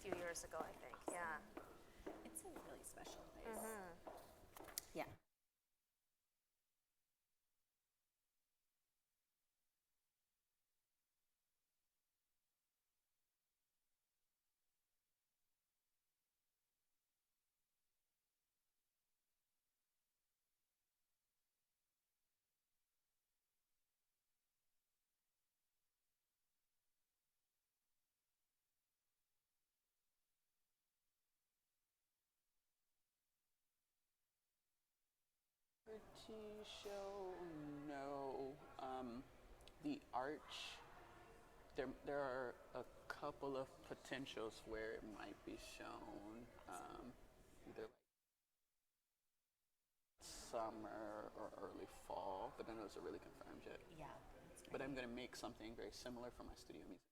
few years ago, I think. Yeah. It's a really special place. Yeah. Liberty show, no. The arch, there are a couple of potentials where it might be shown, either like summer or early fall, but none of those are really confirmed yet. Yeah, that's But great. I'm gonna make something very similar for my studio music.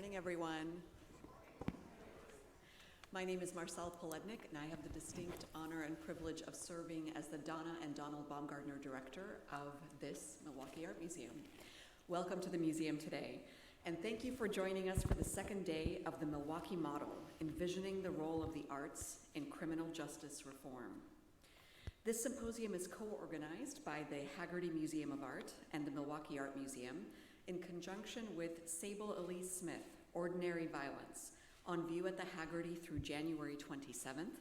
morning, everyone. My name is Marcelle Polednik, and I have the distinct honor and privilege of serving as the Donna and Donald Baumgartner Director of this Milwaukee Art Museum. Welcome to the museum today, and thank you for joining us for the second day of the Milwaukee Model, Envisioning the Role of the Arts in Criminal Justice Reform. This symposium is co-organized by the Hagerty Museum of Art and the Milwaukee Art Museum in conjunction with Sable Elise Smith, Ordinary Violence, on view at the Hagerty through January 27th,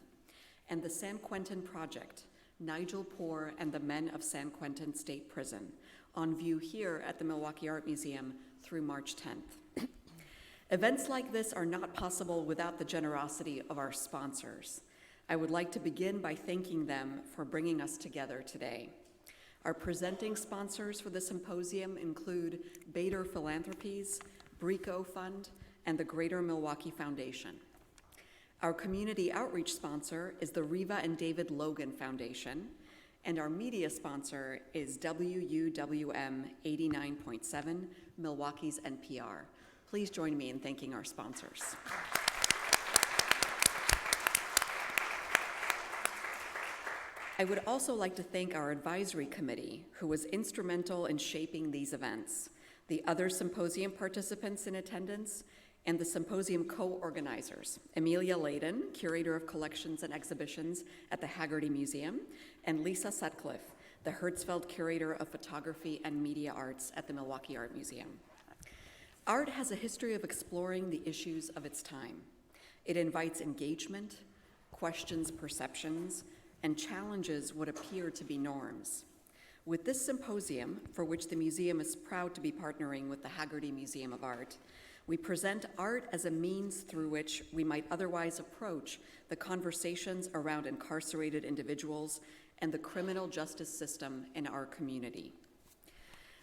and the San Quentin Project, Nigel Poor and the Men of San Quentin State Prison, on view here at the Milwaukee Art Museum through March 10th. Events like this are not possible without the generosity of our sponsors. I would like to begin by thanking them for bringing us together today. Our presenting sponsors for the symposium include Bader Philanthropies, Brico Fund, and the Greater Milwaukee Foundation. Our community outreach sponsor is the Riva and David Logan Foundation, and our media sponsor is WUWM 89.7, Milwaukee's NPR. Please join me in thanking our sponsors. I would also like to thank our advisory committee, who was instrumental in shaping these events, the other symposium participants in attendance, and the symposium co-organizers, Amelia Layden, Curator of Collections and Exhibitions at the Hagerty Museum, and Lisa Sutcliffe, the Hertzfeld Curator of Photography and Media Arts at the Milwaukee Art Museum. Art has a history of exploring the issues of its time. It invites engagement, questions perceptions, and challenges what appear to be norms. With this symposium, for which the museum is proud to be partnering with the Hagerty Museum of Art, we present art as a means through which we might otherwise approach the conversations around incarcerated individuals and the criminal justice system in our community.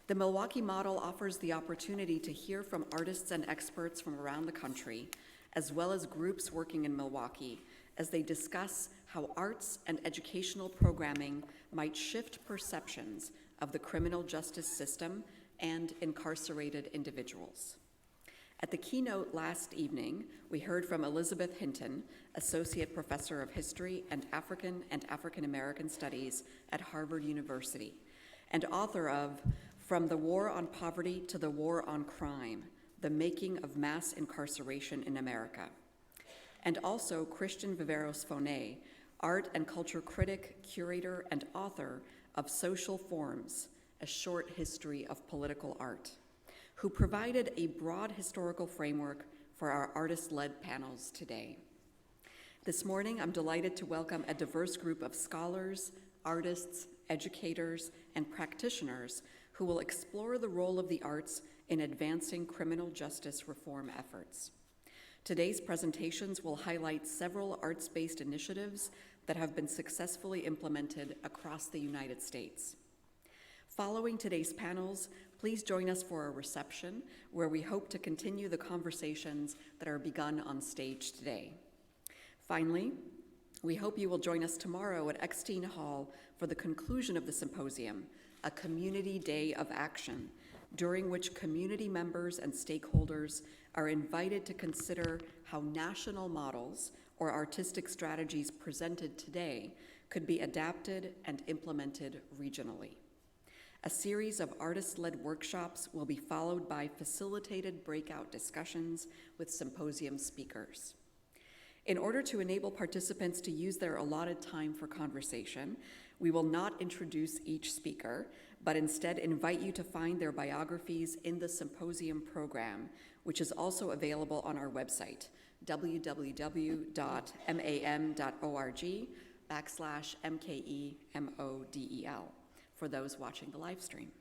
The Milwaukee Model offers the opportunity to hear from artists and experts from around the country, as well as groups working in Milwaukee, as they discuss how arts and educational programming might shift perceptions of the criminal justice system and incarcerated individuals. At the keynote last evening, we heard from Elizabeth Hinton, Associate Professor of History and African American Studies at Harvard University, and author of From the War on Poverty to the War on Crime, The Making of Mass Incarceration in America. And also Christian Viveros-Fonet, art and culture critic, curator, and author of Social Forms, A Short History of Political Art, who provided a broad historical framework for our artist-led panels today. This morning, I'm delighted to welcome a diverse group of scholars, artists, educators, and practitioners who will explore the role of the arts in advancing criminal justice reform efforts. Today's presentations will highlight several arts-based initiatives that have been successfully implemented across the United States. Following today's panels, please join us for a reception where we hope to continue the conversations that are begun on stage today. Finally, we hope you will join us tomorrow at Eckstein Hall for the conclusion of the symposium, a community day of action, during which community members and stakeholders are invited to consider how national models or artistic strategies presented today could be adapted and implemented regionally. A series of artist-led workshops will be followed by facilitated breakout discussions with symposium speakers. In order to enable participants to use their allotted time for conversation, we will not introduce each speaker, but instead invite you to find their biographies in the symposium program, which is also available on our website, www.mam.org/MKEMODEL, for those watching the live stream.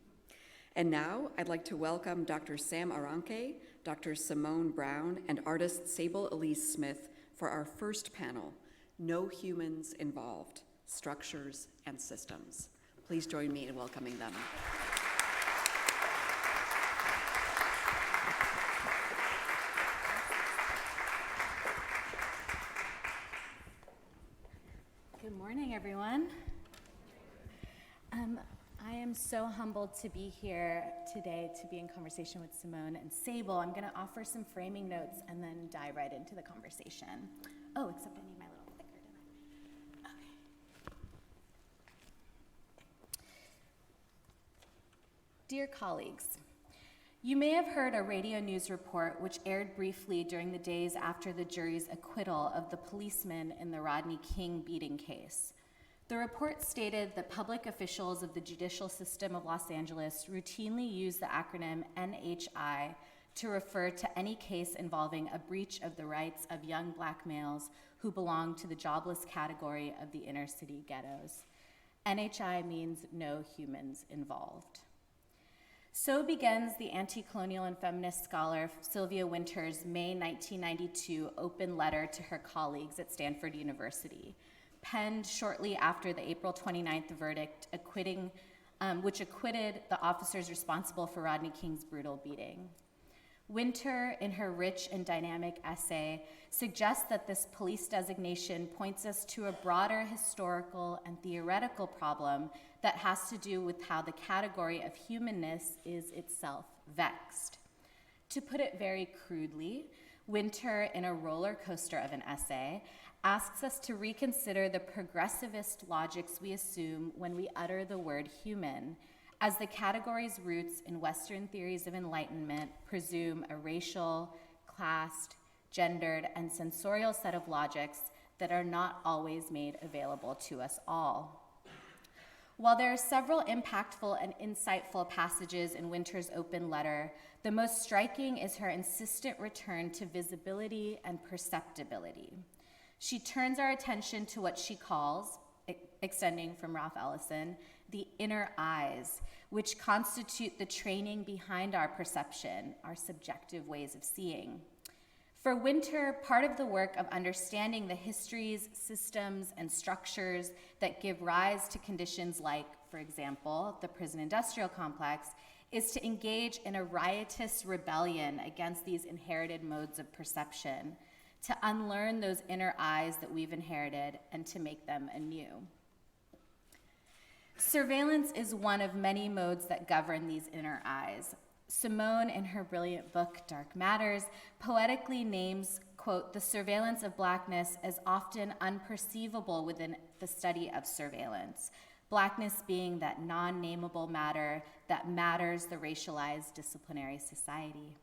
And now I'd like to welcome Dr. Sam Aranke, Dr. Simone Brown, and artist Sable Elise Smith for our first panel, No Humans Involved, Structures and Systems. Please join me in welcoming them. Good morning, everyone. I I'm so humbled to be here today to be in conversation with Simone and Sable. I'm going to offer some framing notes and then dive right into the conversation. Oh, except I need my little clicker, don't I? Okay. Dear colleagues, you may have heard a radio news report which aired briefly during the days after the jury's acquittal of the policeman in the Rodney King beating case. The report stated that public officials of the judicial system of Los Angeles routinely use the acronym NHI to refer to any case involving a breach of the rights of young black males who belong to the jobless category of the inner city ghettos. NHI means no humans involved. So begins the anti-colonial and feminist scholar Sylvia Wynter's May 1992 open letter to her colleagues at Stanford University, penned shortly after the April 29th verdict which acquitted the officers responsible for Rodney King's brutal beating. Wynter, in her rich and dynamic essay, suggests that this police designation points us to a broader historical and theoretical problem that has to do with how the category of humanness is itself vexed. To put it very crudely, Wynter, in a roller coaster of an essay, asks us to reconsider the progressivist logics we assume when we utter the word human, as the category's roots in Western theories of enlightenment presume a racial, classed, gendered, and sensorial set of logics that are not always made available to us all. While there are several impactful and insightful passages in Wynter's open letter, the most striking is her insistent return to visibility and perceptibility. She turns our attention to what she calls, extending from Ralph Ellison, the inner eyes, which constitute the training behind our perception, our subjective ways of seeing. For Wynter, part of the work of understanding the histories, systems, and structures that give rise to conditions like, for example, the prison industrial complex, is to engage in a riotous rebellion against these inherited modes of perception, to unlearn those inner eyes that we've inherited and to make them anew. Surveillance is one of many modes that govern these inner eyes. Simone, in her brilliant book, Dark Matters, poetically names, quote, the surveillance of blackness as often unperceivable within the study of surveillance, blackness being that non-nameable matter that matters the racialized disciplinary society.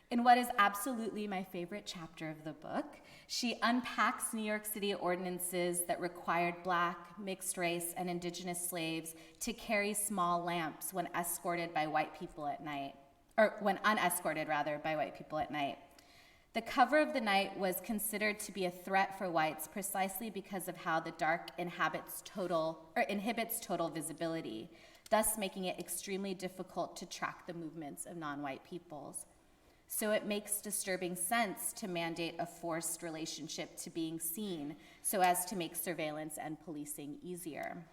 In what is absolutely my favorite chapter of the book, she unpacks New York City ordinances that required Black, mixed race, and indigenous slaves to carry small lamps when escorted by white people at night, or when unescorted, rather, by white people at night. The cover of the night was considered to be a threat for whites precisely because of how the dark inhibits total visibility, thus making it extremely difficult to track the movements of non-white peoples. So it makes disturbing sense to mandate a forced relationship to being seen so as to make surveillance and policing easier.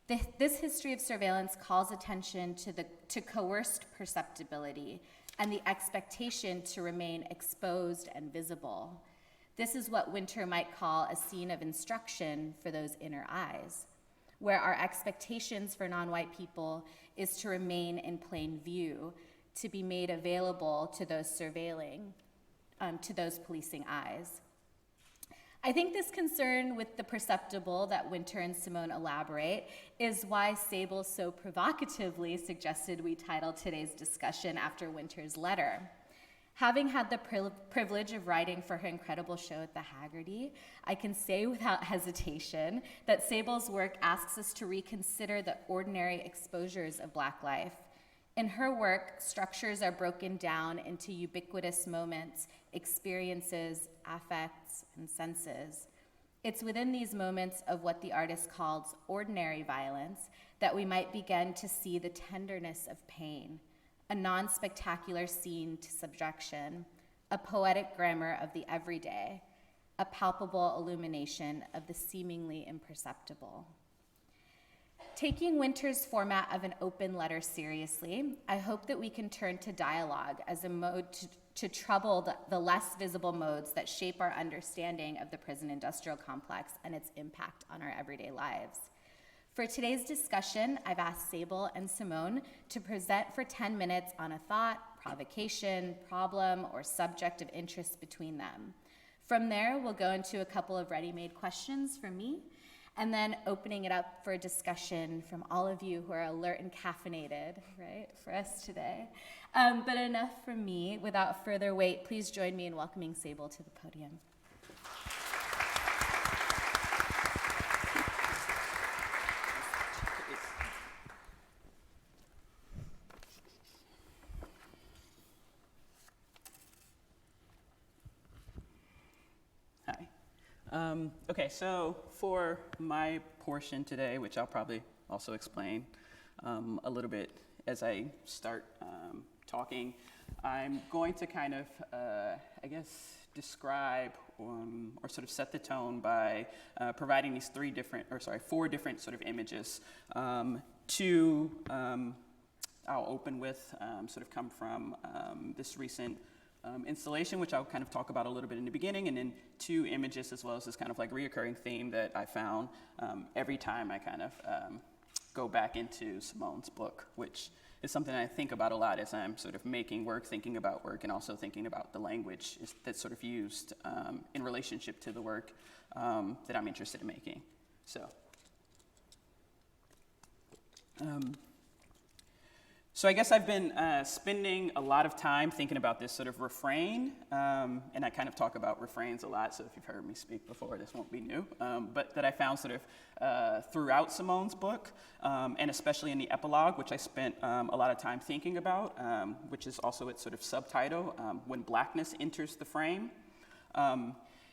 This history of surveillance calls attention to coerced perceptibility and the expectation to remain exposed and visible. This is what Wynter might call a scene of instruction for those inner eyes, where our expectations for non-white people is to remain in plain view, to be made available to those surveilling, to those policing eyes. I think this concern with the perceptible that Wynter and Simone elaborate is why Sable so provocatively suggested we title today's discussion after Wynter's letter. Having had the privilege of writing for her incredible show at the Haggerty, I can say without hesitation that Sable's work asks us to reconsider the ordinary exposures of Black life. In her work, structures are broken down into ubiquitous moments, experiences, affects, and senses. It's within these moments of what the artist calls ordinary violence that we might begin to see the tenderness of pain, a non-spectacular scene to subjection, a poetic grammar of the everyday, a palpable illumination of the seemingly imperceptible. Taking Wynter's format of an open letter seriously, I hope that we can turn to dialogue as a mode to trouble the less visible modes that shape our understanding of the prison industrial complex and its impact on our everyday lives. For today's discussion, I've asked Sable and Simone to present for 10 minutes on a thought, provocation, problem, or subject of interest between them. From there, we'll go into a couple of ready-made questions from me, and then opening it up for a discussion from all of you who are alert and caffeinated, right, for us today. But enough from me. Without further wait, please join me in welcoming Sable to the podium. Okay, so for my portion today, which I'll probably also explain a little bit as I start talking, I'm going to kind of, describe or sort of set the tone by providing these four different sort of images. Two, I'll open with sort of come from this recent installation, which I'll kind of talk about a little bit in the beginning, and then two images as well as this kind of like reoccurring theme that I found every time I kind of go back into Simone's book, which is something I think about a lot as I'm sort of making work, thinking about work, and also thinking about the language that's sort of used in relationship to the work that I'm interested in making. So I guess I've been spending a lot of time thinking about this sort of refrain, and I kind of talk about refrains a lot, so if you've heard me speak before, this won't be new, but that I found sort of throughout Simone's book, and especially in the epilogue, which I spent a lot of time thinking about, which is also its sort of subtitle, When Blackness Enters the Frame.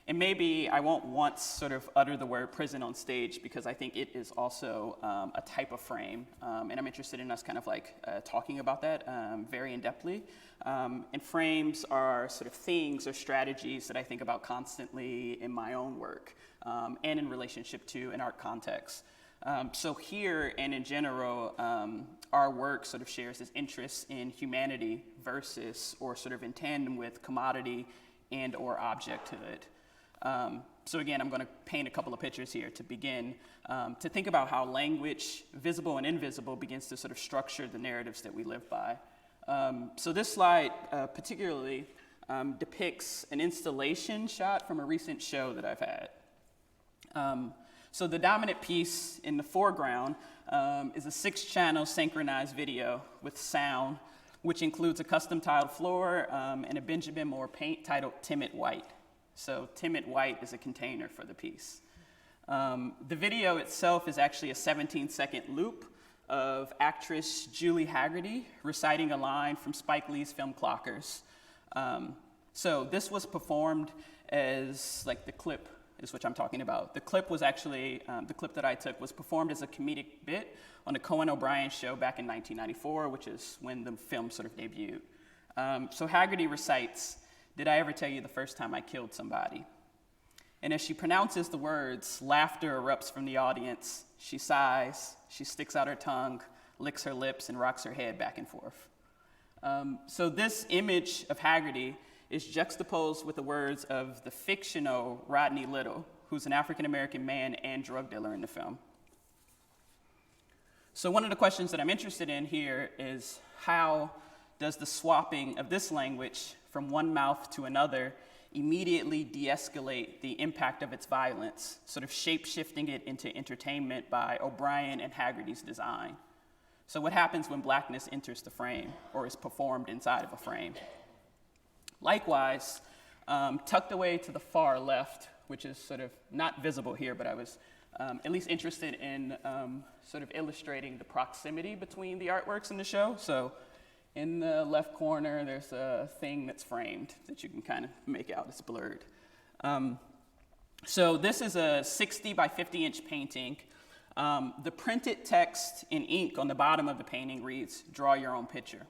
And maybe I won't once sort of utter the word prison on stage because I think it is also a type of frame. And I'm interested in us kind of like talking about that very in-depthly. And frames are sort of things or strategies that I think about constantly in my own work and in relationship to an art context. So here and in general, our work sort of shares this interest in humanity versus or sort of in tandem with commodity and or objecthood. So again, I'm going to paint a couple of pictures here to begin to think about how language, visible and invisible, begins to sort of structure the narratives that we live by. So this slide particularly depicts an installation shot from a recent show that I've had. So the dominant piece in the foreground is a 6-channel synchronized video with sound, which includes a custom tiled floor and a Benjamin Moore paint titled Timid White. So Timid White is a container for the piece. The video itself is actually a 17-second loop of actress Julie Haggerty reciting a line from Spike Lee's film Clockers. So this was performed as, like the clip is what I'm talking about. The clip was actually, the clip that I took was performed as a comedic bit on the Conan O'Brien show back in 1994, which is when the film sort of debuted. So Haggerty recites, "Did I ever tell you the first time I killed somebody?" And as she pronounces the words, laughter erupts from the audience. She sighs, she sticks out her tongue, licks her lips, and rocks her head back and forth. So this image of Haggerty is juxtaposed with the words of the fictional Rodney Little, who's an African-American man and drug dealer in the film. So one of the questions that I'm interested in here is how does the swapping of this language from one mouth to another immediately de-escalate the impact of its violence, sort of shape-shifting it into entertainment by O'Brien and Haggerty's design? So what happens when blackness enters the frame or is performed inside of a frame? Likewise, tucked away to the far left, which is sort of not visible here, but I was at least interested in sort of illustrating the proximity between the artworks in the show. So in the left corner, there's a thing that's framed that you can kind of make out. It's blurred. So this is a 60 by 50 inch painting. The printed text in ink on the bottom of the painting reads, "Draw your own picture."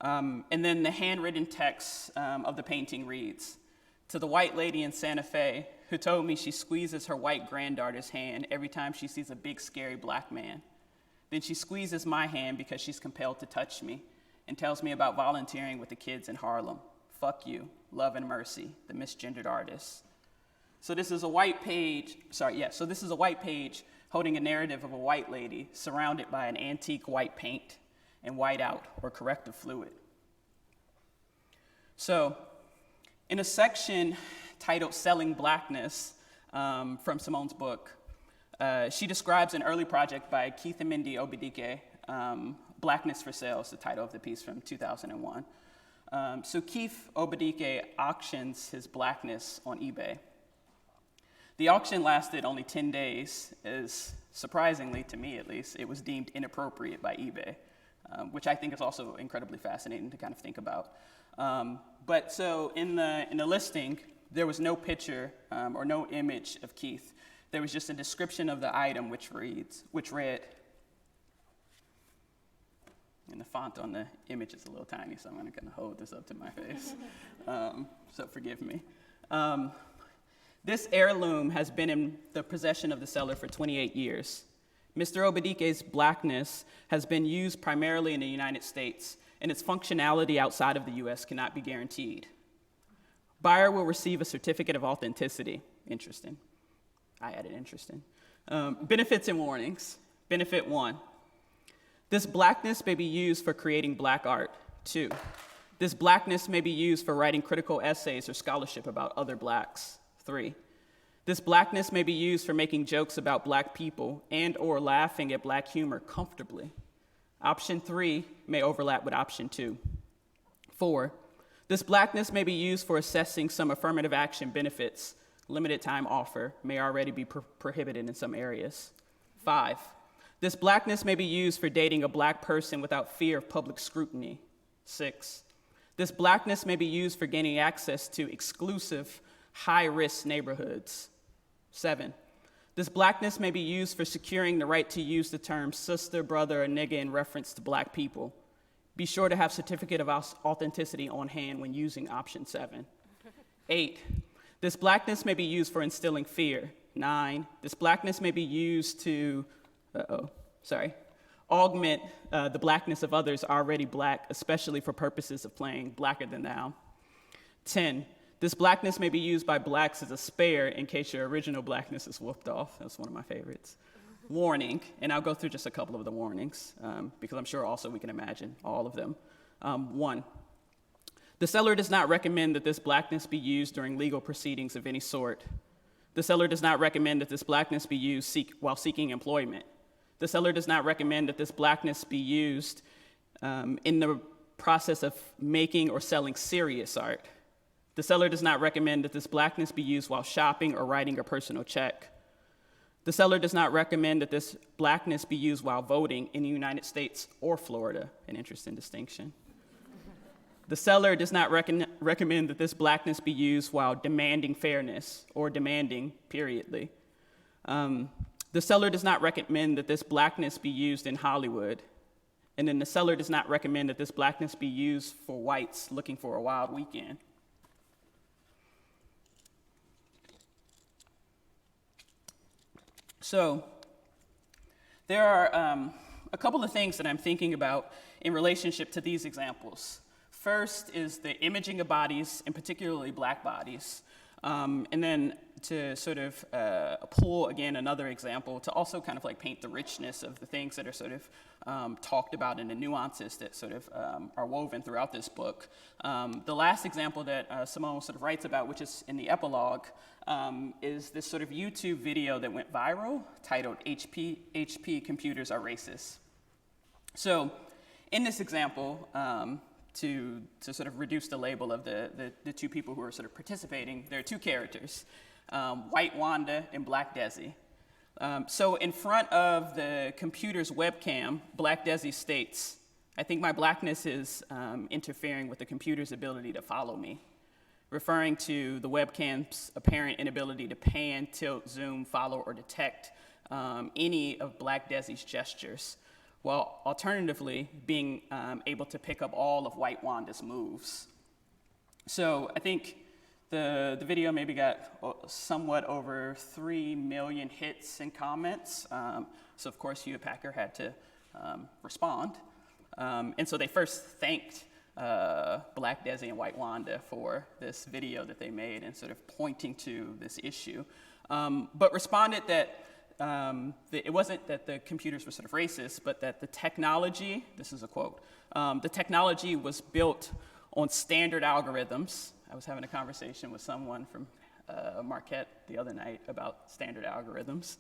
And then the handwritten text of the painting reads, "To the white lady in Santa Fe who told me she squeezes her white granddaughter's hand every time she sees a big scary black man. Then she squeezes my hand because she's compelled to touch me and tells me about volunteering with the kids in Harlem. Fuck you, love and mercy, the misgendered artist." So this is a white page, so this is a white page holding a narrative of a white lady surrounded by an antique white paint and whiteout or corrective fluid. So, in a section titled Selling Blackness from Simone's book, she describes an early project by Keith and Mindy Obedike, Blackness for Sale is the title of the piece from 2001. So Keith Obedike auctions his blackness on eBay. The auction lasted only 10 days, as surprisingly, to me at least, it was deemed inappropriate by eBay, which I think is also incredibly fascinating to kind of think about. But so in the listing, there was no picture or no image of Keith. There was just a description of the item which read, and the font on the image is a little tiny, so I'm going to kind of hold this up to my face, so forgive me. This heirloom has been in the possession of the seller for 28 years. Mr. Obedike's blackness has been used primarily in the United States, and its functionality outside of the US cannot be guaranteed. Buyer will receive a certificate of authenticity. Interesting. I added interesting. Benefits and warnings. Benefit 1. This blackness may be used for creating black art. 2. This blackness may be used for writing critical essays or scholarship about other blacks. 3. This blackness may be used for making jokes about black people and or laughing at black humor comfortably. Option 3 may overlap with option 2. 4. This blackness may be used for assessing some affirmative action benefits. Limited time offer may already be prohibited in some areas. 5. This blackness may be used for dating a black person without fear of public scrutiny. 6. This blackness may be used for gaining access to exclusive, high-risk neighborhoods. 7. This blackness may be used for securing the right to use the term sister, brother, or nigga in reference to black people. Be sure to have certificate of authenticity on hand when using option 7. 8. This blackness may be used for instilling fear. 9. This blackness may be used to, augment the blackness of others already black, especially for purposes of playing blacker than thou. 10. This blackness may be used by blacks as a spare in case your original blackness is whooped off. That's one of my favorites. Warning, and I'll go through just a couple of the warnings because I'm sure also we can imagine all of them. 1. The seller does not recommend that this blackness be used during legal proceedings of any sort. The seller does not recommend that this blackness be used while seeking employment. The seller does not recommend that this blackness be used in the process of making or selling serious art. The seller does not recommend that this blackness be used while shopping or writing a personal check. The seller does not recommend that this blackness be used while voting in the United States or Florida, an interesting distinction. The seller does not recommend that this blackness be used while demanding fairness or demanding, periodly. The seller does not recommend that this blackness be used in Hollywood. And then the seller does not recommend that this blackness be used for whites looking for a wild weekend. So there are a couple of things that I'm thinking about in relationship to these examples. First is the imaging of bodies, and particularly black bodies. And then to sort of pull, again, another example to also kind of like paint the richness of the things that are sort of talked about and the nuances that sort of are woven throughout this book. The last example that Simone sort of writes about, which is in the epilogue, is this sort of YouTube video that went viral titled HP Computers Are Racist. So in this example, to sort of reduce the label of the two people who are sort of participating, there are two characters, White Wanda and Black Desi. So in front of the computer's webcam, Black Desi states, "I think my blackness is interfering with the computer's ability to follow me," referring to the webcam's apparent inability to pan, tilt, zoom, follow, or detect any of Black Desi's gestures, while alternatively being able to pick up all of White Wanda's moves. So I think the video maybe got somewhat over 3 million hits and comments. So of course Hewlett Packard had to respond. And so they first thanked Black Desi and White Wanda for this video that they made and sort of pointing to this issue, but responded that it wasn't that the computers were sort of racist, but that the technology, this is a quote, the technology was built on standard algorithms. I was having a conversation with someone from Marquette the other night about standard algorithms.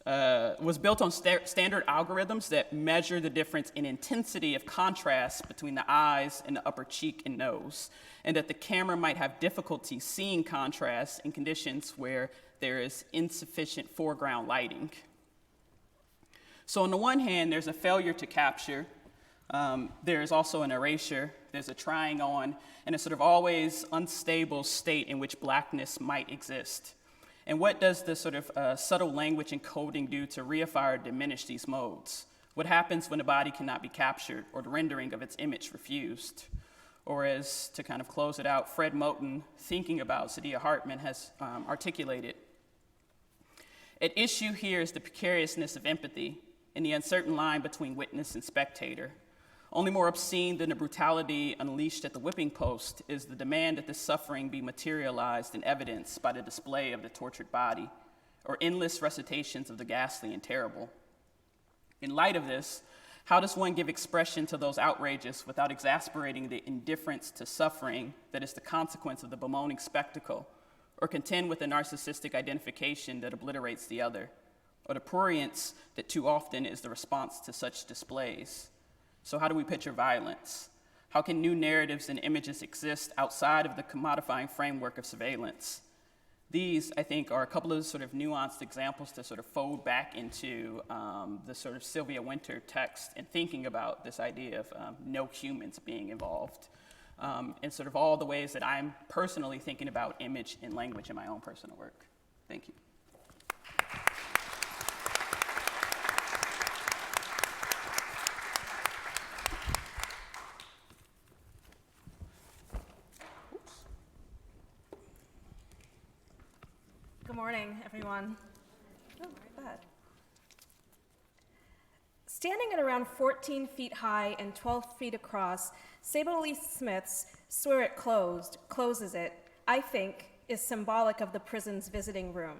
Was built on standard algorithms that measure the difference in intensity of contrast between the eyes and the upper cheek and nose, and that the camera might have difficulty seeing contrast in conditions where there is insufficient foreground lighting. So on the one hand, there's a failure to capture. There's also an erasure. There's a trying on, and a sort of always unstable state in which blackness might exist. And what does this sort of subtle language encoding do to reify or diminish these modes? What happens when a body cannot be captured or the rendering of its image refused? Or as, to kind of close it out, Fred Moten, thinking about Saidiya Hartman, has articulated, at issue here is the precariousness of empathy and the uncertain line between witness and spectator. Only more obscene than the brutality unleashed at the whipping post is the demand that this suffering be materialized in evidence by the display of the tortured body, or endless recitations of the ghastly and terrible. In light of this, how does one give expression to those outrages without exasperating the indifference to suffering that is the consequence of the bemoaning spectacle, or contend with a narcissistic identification that obliterates the other, or the prurience that too often is the response to such displays? So how do we picture violence? How can new narratives and images exist outside of the commodifying framework of surveillance? These, I think, are a couple of sort of nuanced examples to sort of fold back into the sort of Sylvia Wynter text and thinking about this idea of no humans being involved, and sort of all the ways that I'm personally thinking about image and language in my own personal work. Thank you. Good morning, everyone. Oh, my bad. Standing at around 14 feet high and 12 feet across, Sable Lee Smith's "Swear It Closed, Closes It," I think, is symbolic of the prison's visiting room.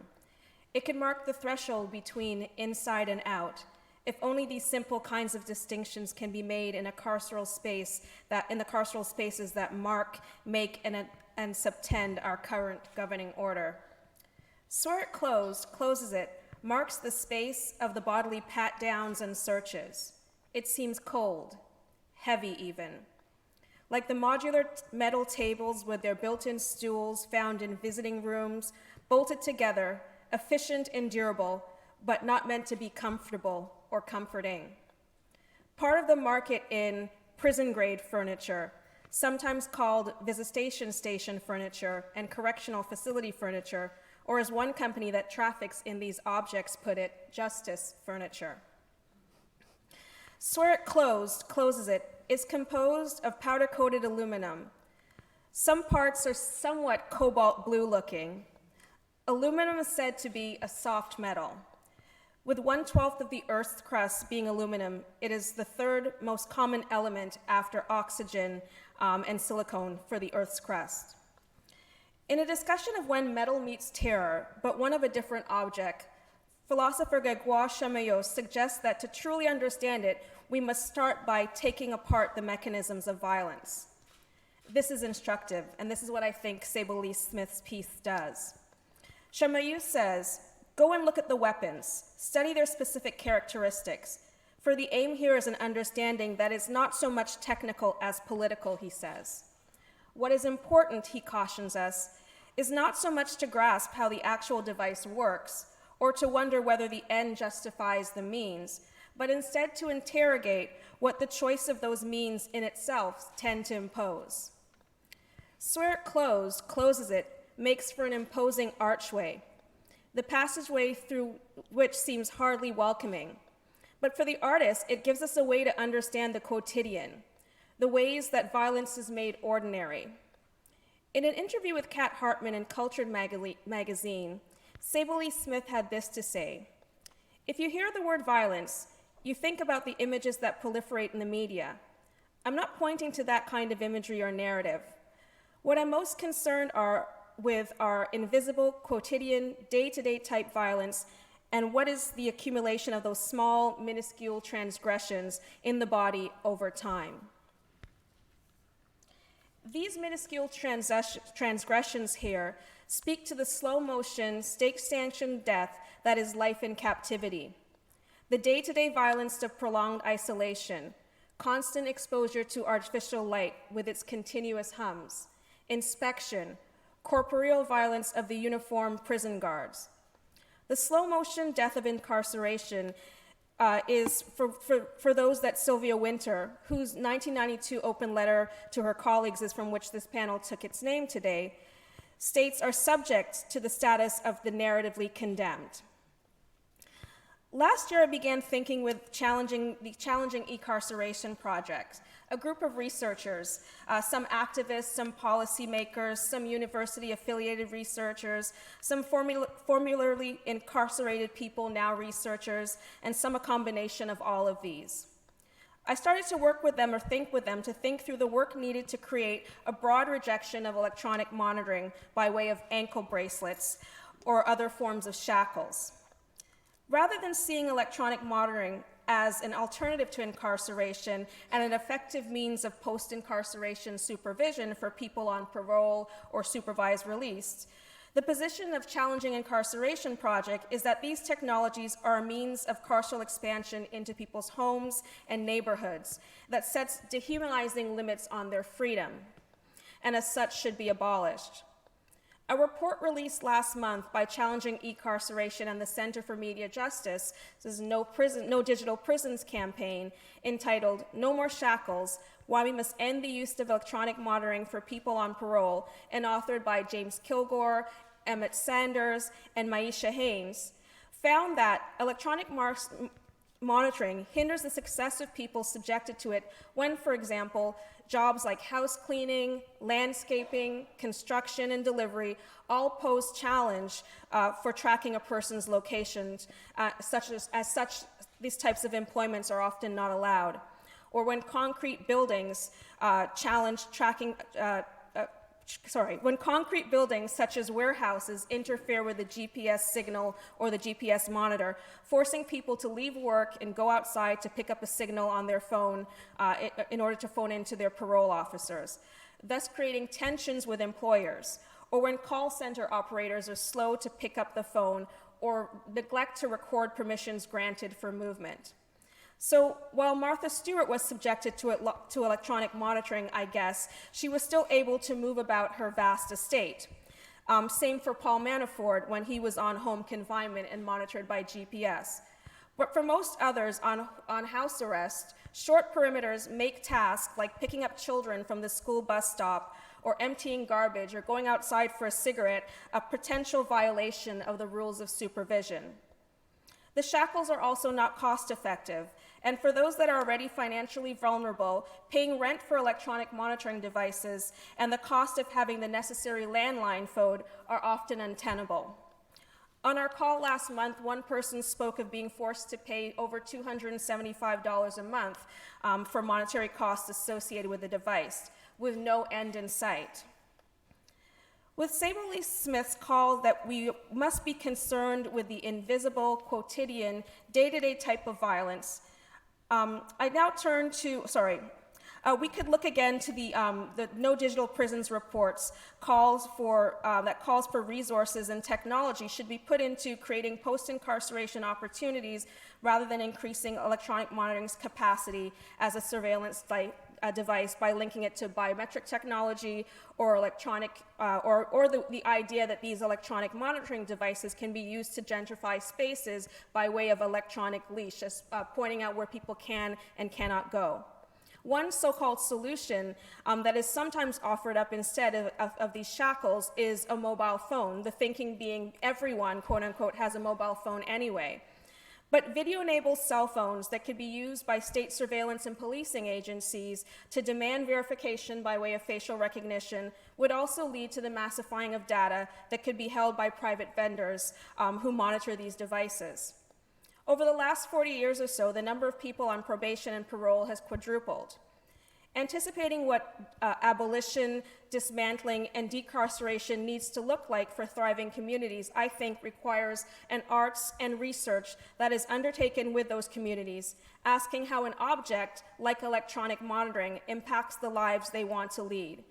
It could mark the threshold between inside and out, if only these simple kinds of distinctions can be made in a carceral space in the carceral spaces that mark, make, and subtend our current governing order. "Swear It Closed, Closes It" marks the space of the bodily pat-downs and searches. It seems cold, heavy even. Like the modular metal tables with their built-in stools found in visiting rooms, bolted together, efficient and durable, but not meant to be comfortable or comforting. Part of the market in prison-grade furniture, sometimes called visitation station furniture and correctional facility furniture, or as one company that traffics in these objects put it, justice furniture. "Swear It Closed, Closes It" is composed of powder-coated aluminum. Some parts are somewhat cobalt blue looking. Aluminum is said to be a soft metal. With 1/12 of the Earth's crust being aluminum, it is the third most common element after oxygen and silicon for the Earth's crust. In a discussion of when metal meets terror, but one of a different object, philosopher Grégoire Chamayos suggests that to truly understand it, we must start by taking apart the mechanisms of violence. This is instructive, and this is what I think Sable Lee Smith's piece does. Chamayos says, "Go and look at the weapons, study their specific characteristics, for the aim here is an understanding that is not so much technical as political," he says. What is important, he cautions us, is not so much to grasp how the actual device works or to wonder whether the end justifies the means, but instead to interrogate what the choice of those means in itself tend to impose. "Swear It Closed, Closes It" makes for an imposing archway, the passageway through which seems hardly welcoming. But for the artist, it gives us a way to understand the quotidian, the ways that violence is made ordinary. In an interview with Kat Hartman in Cultured magazine, Sable Lee Smith had this to say: "If you hear the word violence, you think about the images that proliferate in the media. I'm not pointing to that kind of imagery or narrative. What I'm most concerned are with our invisible, quotidian, day-to-day type violence, and what is the accumulation of those small, minuscule transgressions in the body over time. These minuscule transgressions here speak to the slow motion, state-sanctioned death that is life in captivity. The day-to-day violence of prolonged isolation, constant exposure to artificial light with its continuous hums, inspection, corporeal violence of the uniformed prison guards. The slow motion death of incarceration is for those that Sylvia Wynter, whose 1992 open letter to her colleagues is from which this panel took its name today, states are subject to the status of the narratively condemned. Last year, I began thinking with the Challenging Incarceration Project, a group of researchers, some activists, some policymakers, some university-affiliated researchers, some formerly incarcerated people, now researchers, and some a combination of all of these. I started to work with them or think with them to think through the work needed to create a broad rejection of electronic monitoring by way of ankle bracelets or other forms of shackles. Rather than seeing electronic monitoring as an alternative to incarceration and an effective means of post-incarceration supervision for people on parole or supervised release, the position of Challenging Incarceration Project is that these technologies are a means of carceral expansion into people's homes and neighborhoods that sets dehumanizing limits on their freedom, and as such should be abolished. A report released last month by Challenging Incarceration and the Center for Media Justice, this is No Digital Prisons campaign, entitled No More Shackles, Why We Must End the Use of Electronic Monitoring for People on Parole, and authored by James Kilgore, Emmett Sanders, and Maisha Haynes, found that electronic monitoring hinders the success of people subjected to it when, for example, jobs like house cleaning, landscaping, construction, and delivery all pose challenge for tracking a person's locations, these types of employments are often not allowed. Or when concrete buildings when concrete buildings such as warehouses interfere with the GPS signal or the GPS monitor, forcing people to leave work and go outside to pick up a signal on their phone in order to phone into their parole officers, thus creating tensions with employers. Or when call center operators are slow to pick up the phone or neglect to record permissions granted for movement. So while Martha Stewart was subjected to electronic monitoring, I guess, she was still able to move about her vast estate. Same for Paul Manafort when he was on home confinement and monitored by GPS. But for most others on house arrest, short perimeters make tasks like picking up children from the school bus stop or emptying garbage or going outside for a cigarette a potential violation of the rules of supervision. The shackles are also not cost effective, and for those that are already financially vulnerable, paying rent for electronic monitoring devices and the cost of having the necessary landline phone are often untenable. On our call last month, one person spoke of being forced to pay over $275 a month for monetary costs associated with the device, with no end in sight. With Sabre Lee Smith's call that we must be concerned with the invisible, quotidian, day-to-day type of violence, I now turn to, we could look again to the No Digital Prisons reports that calls for resources and technology should be put into creating post-incarceration opportunities rather than increasing electronic monitoring's capacity as a surveillance device by linking it to biometric technology or electronic, or the idea that these electronic monitoring devices can be used to gentrify spaces by way of electronic leash, pointing out where people can and cannot go. One so-called solution that is sometimes offered up instead of these shackles is a mobile phone, the thinking being everyone, quote unquote, has a mobile phone anyway. But video-enabled cell phones that could be used by state surveillance and policing agencies to demand verification by way of facial recognition would also lead to the massifying of data that could be held by private vendors who monitor these devices. Over the last 40 years or so, the number of people on probation and parole has quadrupled. Anticipating what abolition, dismantling, and decarceration needs to look like for thriving communities, I think requires an arts and research that is undertaken with those communities, asking how an object like electronic monitoring impacts the lives they want to lead.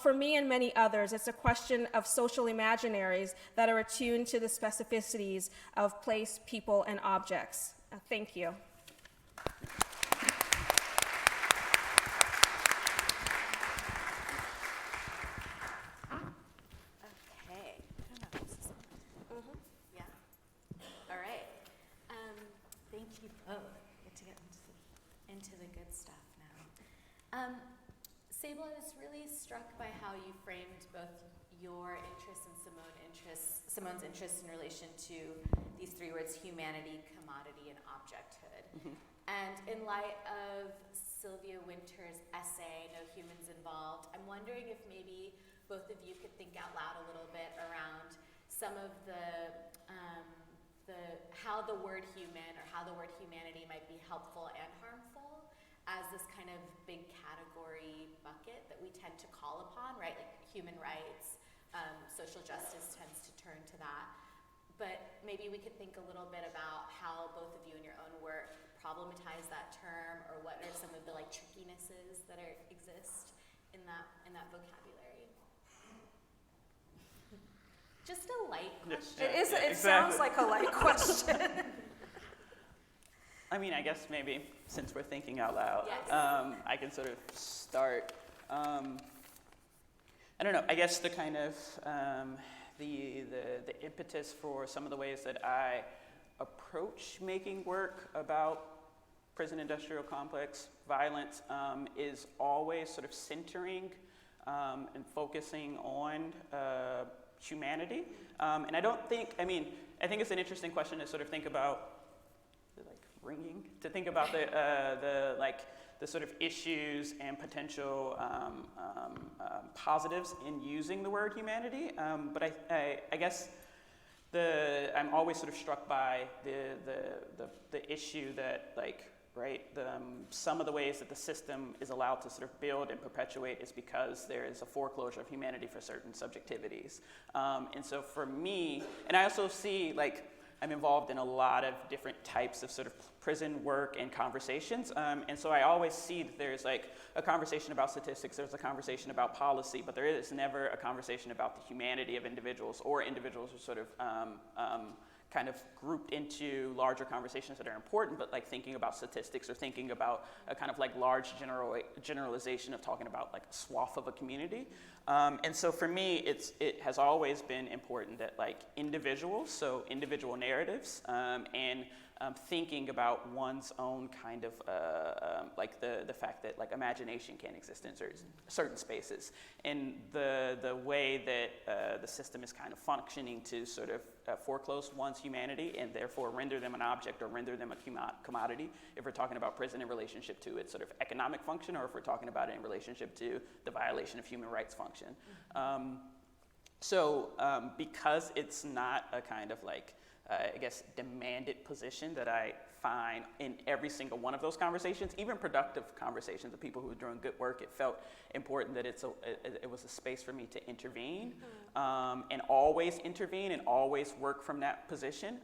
For me and many others, it's a question of social imaginaries that are attuned to the specificities of place, people, and objects. Thank you. Okay. I don't know if this is on. Yeah. All right. Thank you both. Get to get into the good stuff now. Sable, I was really struck by how you framed both your interest and Simone's interest in relation to these three words: humanity, commodity, and objecthood. And in light of Sylvia Wynter's essay, No Humans Involved, I'm wondering if maybe both of you could think out loud a little bit around some of how the word human or how the word humanity might be helpful and harmful as this kind of big category bucket that we tend to call upon, right? Like human rights, social justice tends to turn to that. But maybe we could think a little bit about how both of you in your own work problematize that term, or what are some of the trickinesses that exist in that vocabulary. Just a light question. It sounds like a light question. I mean, I guess maybe since we're thinking out loud, Yes. I can sort of start. I don't know. I guess the kind of the impetus for some of the ways that I approach making work about prison industrial complex violence is always sort of centering and focusing on humanity. And I don't think. I mean, I think it's an interesting question to sort of think about. To think about the sort of issues and potential positives in using the word humanity, but I guess I'm always sort of struck by the issue that some of the ways that the system is allowed to sort of build and perpetuate is because there is a foreclosure of humanity for certain subjectivities, and so for me, and I also see I'm involved in a lot of different types of sort of prison work and conversations. And so I always see that there's a conversation about statistics, there's a conversation about policy, but there is never a conversation about the humanity of individuals, or individuals are sort of kind of grouped into larger conversations that are important, but thinking about statistics or thinking about a kind of large generalization of talking about a swath of a community. And so for me, it has always been important that individuals, so individual narratives, and thinking about one's own kind of the fact that imagination can exist in certain spaces, and the way that the system is kind of functioning to sort of foreclose one's humanity and therefore render them an object or render them a commodity, if we're talking about prison in relationship to its sort of economic function, or if we're talking about it in relationship to the violation of human rights function. So because it's not a kind of I guess demanded position that I find in every single one of those conversations, even productive conversations with people who are doing good work, it felt important that it was a space for me to intervene, and always intervene and always work from that position,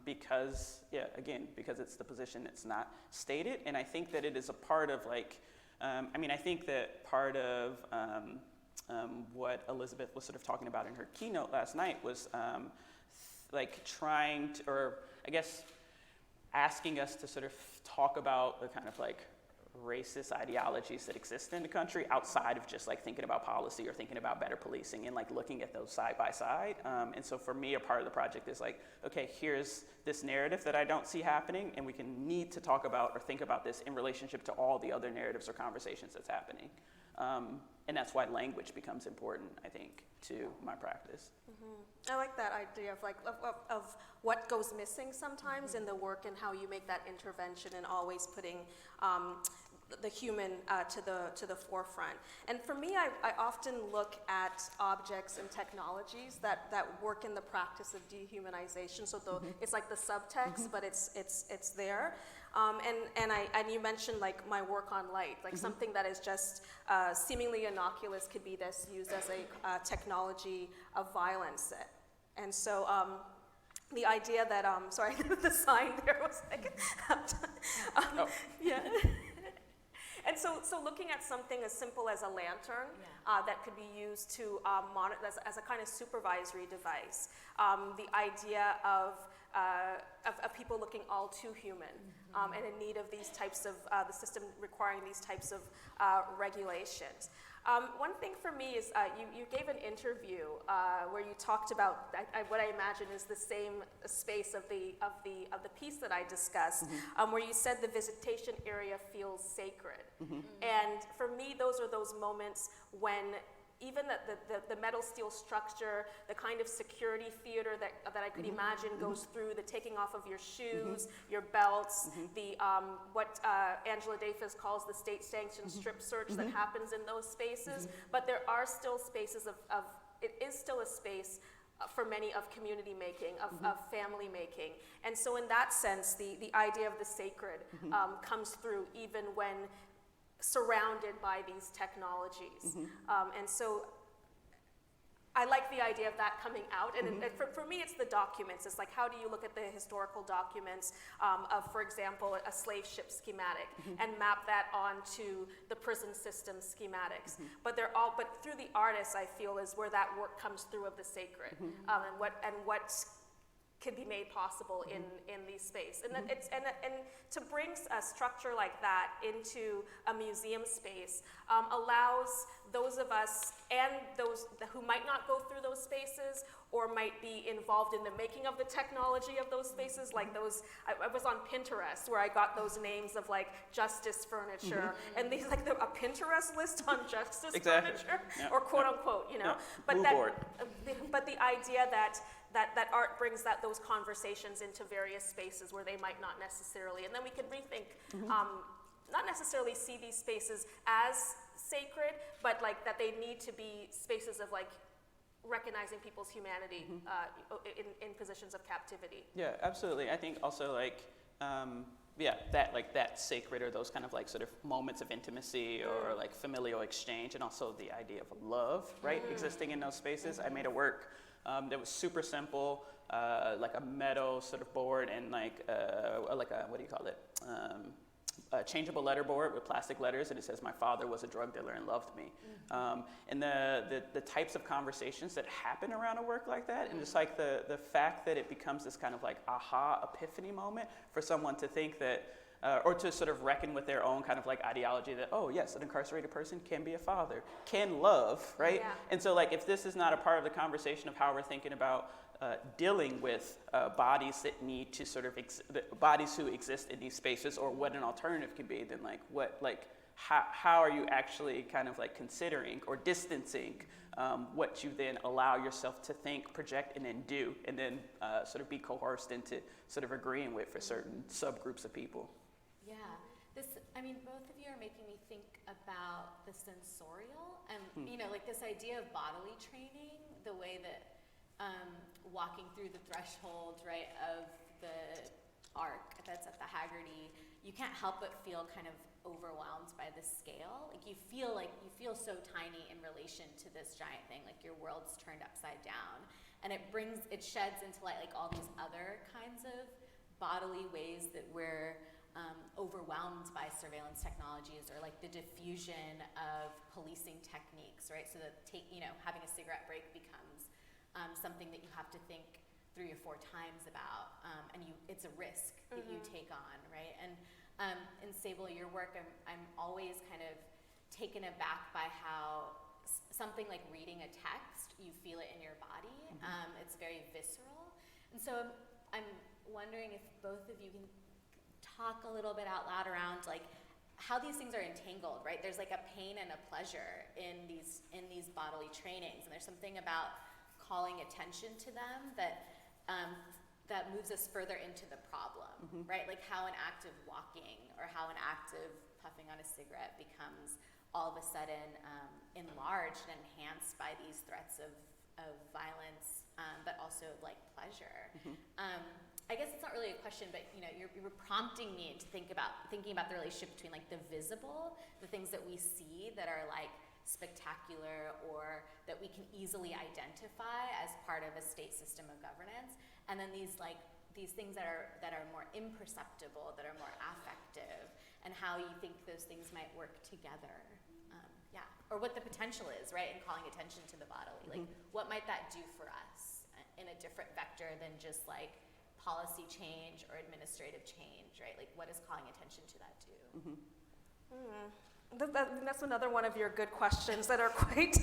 because it's the position that's not stated. And I think that it is a part of I think that part of what Elizabeth was sort of talking about in her keynote last night was trying to, or I guess asking us to sort of talk about the kind of racist ideologies that exist in the country outside of just thinking about policy or thinking about better policing, and looking at those side by side. And so for me, a part of the project is okay, here's this narrative that I don't see happening, and we need to talk about or think about this in relationship to all the other narratives or conversations that's happening. And that's why language becomes important, I think, to my practice. I like that idea of what goes missing sometimes in the work, and how you make that intervention, and always putting the human to the forefront. And for me, I often look at objects and technologies that work in the practice of dehumanization. So it's like the subtext, but it's there. And you mentioned like my work on light, like something that is just seemingly innocuous could be this used as a technology of violence. And so the idea that, sorry, the sign there was like, yeah. And so looking at something as simple as a lantern that could be used to monitor as a kind of supervisory device. The idea of people looking all too human and in need of these types of, the system requiring these types of regulations. One thing for me is you gave an interview where you talked about what I imagine is the same space of the piece that I discussed, where you said the visitation area feels sacred. And for me, those are those moments when even the metal steel structure, the kind of security theater that I could imagine goes through the taking off of your shoes, your belts, the what Angela Davis calls the state-sanctioned strip search that happens in those spaces. But there are still spaces of it is still a space for many of community making, of family making. And so in that sense, the idea of the sacred comes through even when surrounded by these technologies. And so I like the idea of that coming out. And for me, it's the documents. It's like, how do you look at the historical documents of, for example, a slave ship schematic and map that onto the prison system schematics. But through the artists, I feel, is where that work comes through of the sacred, and what can be made possible in these space. And to bring a structure like that into a museum space allows those of us and those who might not go through those spaces or might be involved in the making of the technology of those spaces, like those, I was on Pinterest where I got those names of like Justice Furniture, and these like a Pinterest list on Justice Furniture, or quote unquote, you know. But the idea that art brings those conversations into various spaces where they might not necessarily, and then we can rethink, not necessarily see these spaces as sacred, but like that they need to be spaces of like recognizing people's humanity in positions of captivity. Yeah, absolutely. I think also like, that sacred, or those kind of like sort of moments of intimacy or like familial exchange, and also the idea of love, right, existing in those spaces. I made a work that was super simple, like a metal sort of board and like a, what do you call it? A changeable letter board with plastic letters, and it says, "My father was a drug dealer and loved me." And the types of conversations that happen around a work like that, and just like the fact that it becomes this kind of like aha epiphany moment for someone to think that, or to sort of reckon with their own kind of like ideology that, oh yes, an incarcerated person can be a father, can love, right? Yeah. And so like if this is not a part of the conversation of how we're thinking about dealing with bodies that need to sort of, bodies who exist in these spaces, or what an alternative can be, then like how are you actually kind of like considering or distancing what you then allow yourself to think, project, and then do, and then sort of be coerced into sort of agreeing with for certain subgroups of people. Yeah, both of you are making me think about the sensorial and, like this idea of bodily training, the way that walking through the threshold, right, of the arc that's at the Haggerty, you can't help but feel kind of overwhelmed by the scale. Like you feel so tiny in relation to this giant thing, like your world's turned upside down. And it sheds into light like all these other kinds of bodily ways that we're overwhelmed by surveillance technologies, or like the diffusion of policing techniques, right? So that having a cigarette break becomes something that you have to think 3 or 4 times about, and it's a risk that you take on, right? And in Sable, your work, I'm always kind of taken aback by how something like reading a text, you feel it in your body. It's very visceral. And so I'm wondering if both of you can talk a little bit out loud around like how these things are entangled, right? There's like a pain and a pleasure in these bodily trainings, and there's something about calling attention to them that moves us further into the problem, right? Like how an act of walking or how an act of puffing on a cigarette becomes all of a sudden enlarged and enhanced by these threats of violence, but also like pleasure. I guess it's not really a question, but you know, you're prompting me to thinking about the relationship between like the visible, the things that we see that are like spectacular or that we can easily identify as part of a state system of governance, and then these things that are more imperceptible, that are more affective, and how you think those things might work together. Yeah, or what the potential is, right, in calling attention to the bodily. Like, what might that do for us in a different vector than just like policy change or administrative change, right? Like, what does calling attention to that do? That's another one of your good questions that are quite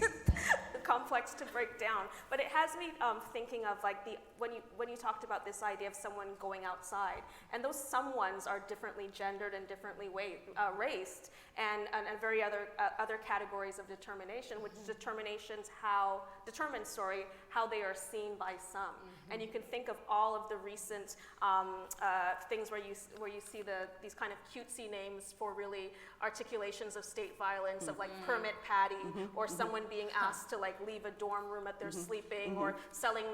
complex to break down. But it has me thinking of like when you talked about this idea of someone going outside, and those someones are differently gendered and differently raced, and very other categories of determination, which determines how they are seen by some. And you can think of all of the recent things where you see these kind of cutesy names for really articulations of state violence, of like Permit Patty, or someone being asked to like leave a dorm room that they're sleeping, or selling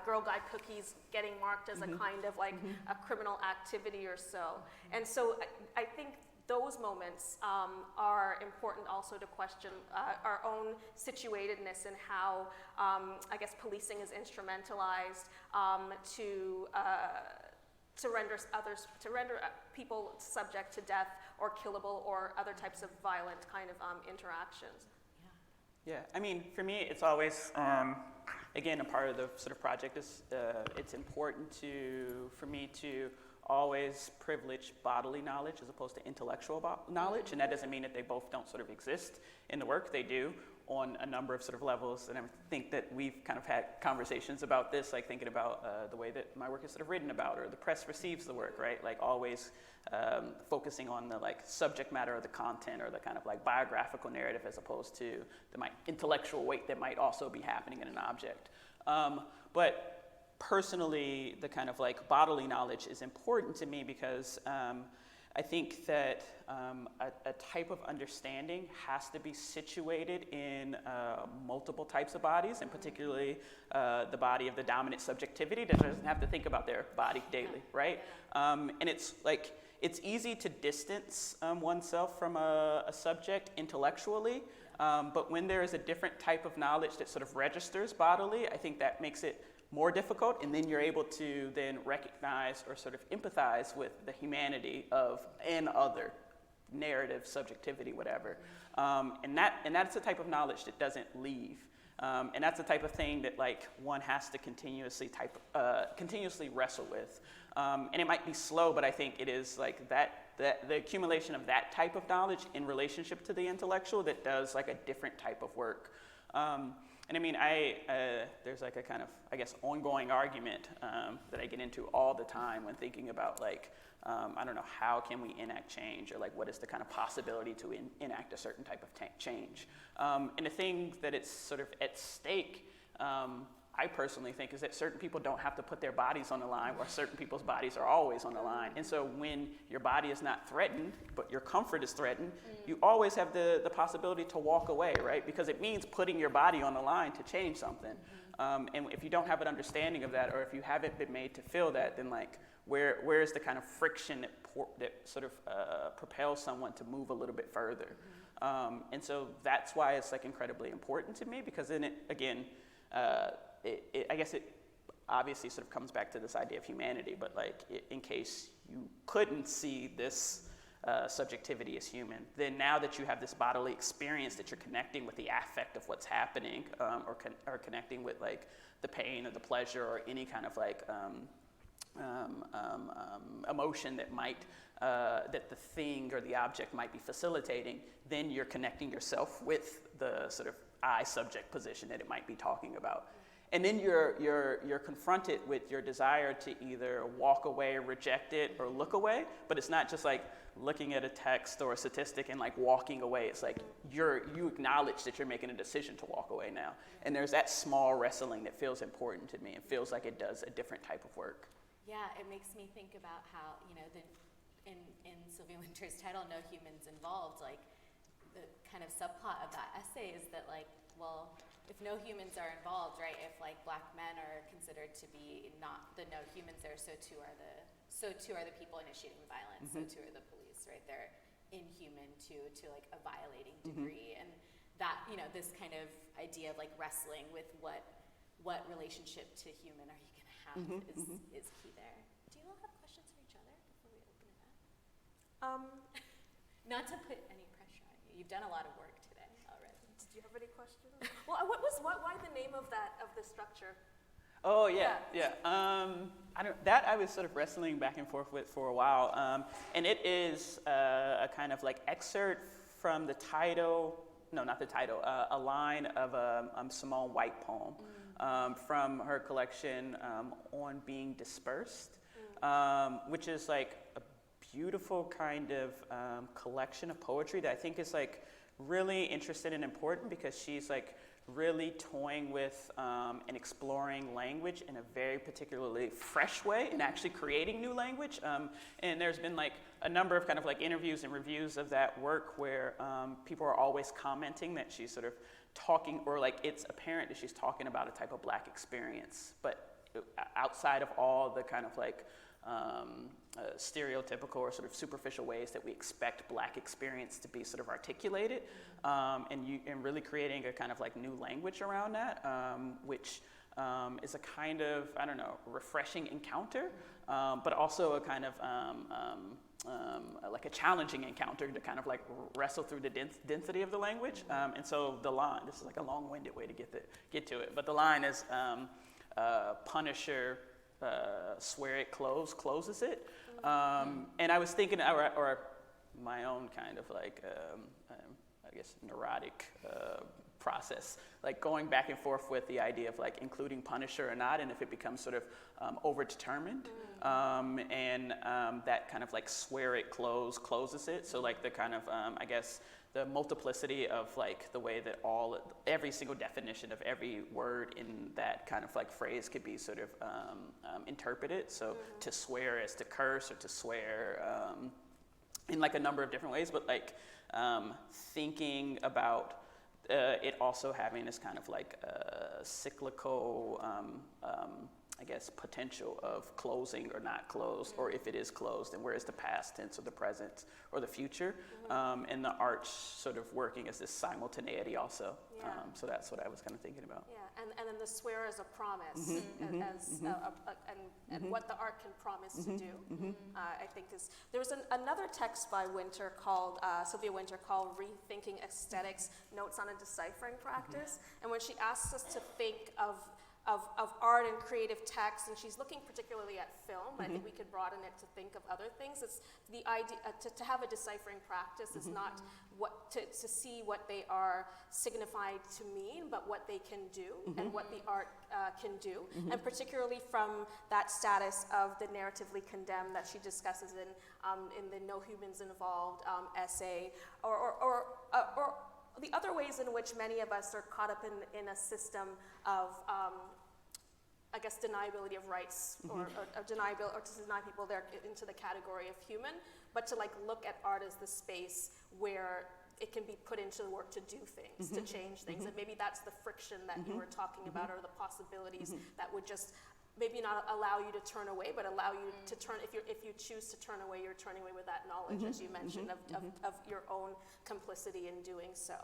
Girl Guide cookies getting marked as a kind of like a criminal activity or so. And so I think those moments are important also to question our own situatedness and how I guess policing is instrumentalized to render people subject to death or killable or other types of violent kind of interactions. Yeah, I mean, for me, it's always, again, a part of the sort of project is it's important for me to always privilege bodily knowledge as opposed to intellectual knowledge, and that doesn't mean that they both don't sort of exist in the work. They do on a number of sort of levels, and I think that we've kind of had conversations about this, like thinking about the way that my work is sort of written about, or the press receives the work, right? Like always focusing on the like subject matter of the content, or the kind of like biographical narrative, as opposed to the intellectual weight that might also be happening in an object. But personally, the kind of like bodily knowledge is important to me because I think that a type of understanding has to be situated in multiple types of bodies, and particularly the body of the dominant subjectivity that doesn't have to think about their body daily, right? And it's like, it's easy to distance oneself from a subject intellectually, but when there is a different type of knowledge that sort of registers bodily, I think that makes it more difficult, and then you're able to then recognize or sort of empathize with the humanity of an other, narrative, subjectivity, whatever. And that's the type of knowledge that doesn't leave. And that's the type of thing that like one has to continuously wrestle with. And it might be slow, but I think it is like the accumulation of that type of knowledge in relationship to the intellectual that does like a different type of work. And I mean, there's like a kind of, I guess, ongoing argument that I get into all the time when thinking about like, I don't know, how can we enact change, or like what is the kind of possibility to enact a certain type of change. And the thing that it's sort of at stake, I personally think, is that certain people don't have to put their bodies on the line, or certain people's bodies are always on the line. And so when your body is not threatened, but your comfort is threatened, you always have the possibility to walk away, right? Because it means putting your body on the line to change something. And if you don't have an understanding of that, or if you haven't been made to feel that, then like, where is the kind of friction that sort of propels someone to move a little bit further? And so that's why it's like incredibly important to me, because then it, again, I guess it obviously sort of comes back to this idea of humanity, but like in case you couldn't see this subjectivity as human, then now that you have this bodily experience that you're connecting with the affect of what's happening, or connecting with like the pain or the pleasure or any kind of like emotion that that the thing or the object might be facilitating, then you're connecting yourself with the sort of I subject position that it might be talking about. And then you're confronted with your desire to either walk away, reject it, or look away. But it's not just like looking at a text or a statistic and like walking away. It's like you acknowledge that you're making a decision to walk away now. And there's that small wrestling that feels important to me and feels like it does a different type of work. Yeah, it makes me think about how, you know, in Sylvia Wynter's title, No Humans Involved, like the kind of subplot of that essay is that like, well, if no humans are involved, right? If like black men are considered to be not the no humans there, so too are the people initiating the violence. So too are the police, right? They're inhuman to like a violating degree, and that, you know, this kind of idea of like wrestling with what relationship to human are you going to have is key there. Do you all have questions for each other before we open it up? Not to put any pressure on you. You've done a lot of work today already. Did you have any questions? Well, why the name of the structure? Oh yeah. I was sort of wrestling back and forth with for a while, and it is a kind of like excerpt from the title. No, not the title. A line of a Simone White poem from her collection On Being Dispersed, which is like a beautiful kind of collection of poetry that I think is like really interesting and important, because she's like really toying with and exploring language in a very particularly fresh way and actually creating new language. And there's been like a number of kind of like interviews and reviews of that work where people are always commenting that she's sort of talking, or like it's apparent that she's talking about a type of Black experience, but outside of all the kind of like stereotypical or sort of superficial ways that we expect Black experience to be sort of articulated, and really creating a kind of like new language around that, which is a kind of, I don't know, refreshing encounter, but also a kind of like a challenging encounter to kind of like wrestle through the density of the language. And so the line, this is like a long-winded way to get to it, but the line is Punisher, swear it closes it. And I was thinking, or my own kind of like, I guess, neurotic process, like going back and forth with the idea of like including Punisher or not, and if it becomes sort of overdetermined, and that kind of like swear it closes it. So like the kind of, I guess, the multiplicity of like the way that every single definition of every word in that kind of like phrase could be sort of interpreted. So to swear as to curse, or to swear in like a number of different ways, but like thinking about it also having this kind of like cyclical, I guess, potential of closing or not closed, or if it is closed, then where is the past tense or the present or the future, and the arch sort of working as this simultaneity also. Yeah. So that's what I was kind of thinking about. Yeah, and then the swear as a promise, and what the art can promise to do. I think there was another text by Winter called Sylvia Winter called "Rethinking Aesthetics: Notes on a Deciphering Practice," and when she asks us to think of art and creative text, and she's looking particularly at film. I think we could broaden it to think of other things. It's the idea to have a deciphering practice is not what to see what they are signified to mean, but what they can do and what the art can do, and particularly from that status of the narratively condemned that she discusses in the No Humans Involved essay, or the other ways in which many of us are caught up in a system of, I guess, deniability of rights, or to deny people there into the category of human, but to like look at art as the space where it can be put into the work to do things, to change things, and maybe that's the friction that you were talking about, or the possibilities that would just maybe not allow you to turn away, but allow you to turn, if you choose to turn away, you're turning away with that knowledge, as you mentioned, of your own complicity in doing so.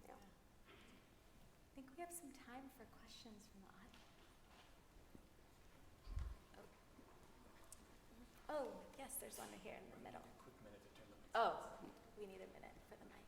Yeah. I think we have some time for questions from the audience. Oh, yes, there's one here in the middle. Quick minute to turn the mic. Oh, we need a minute for the mics.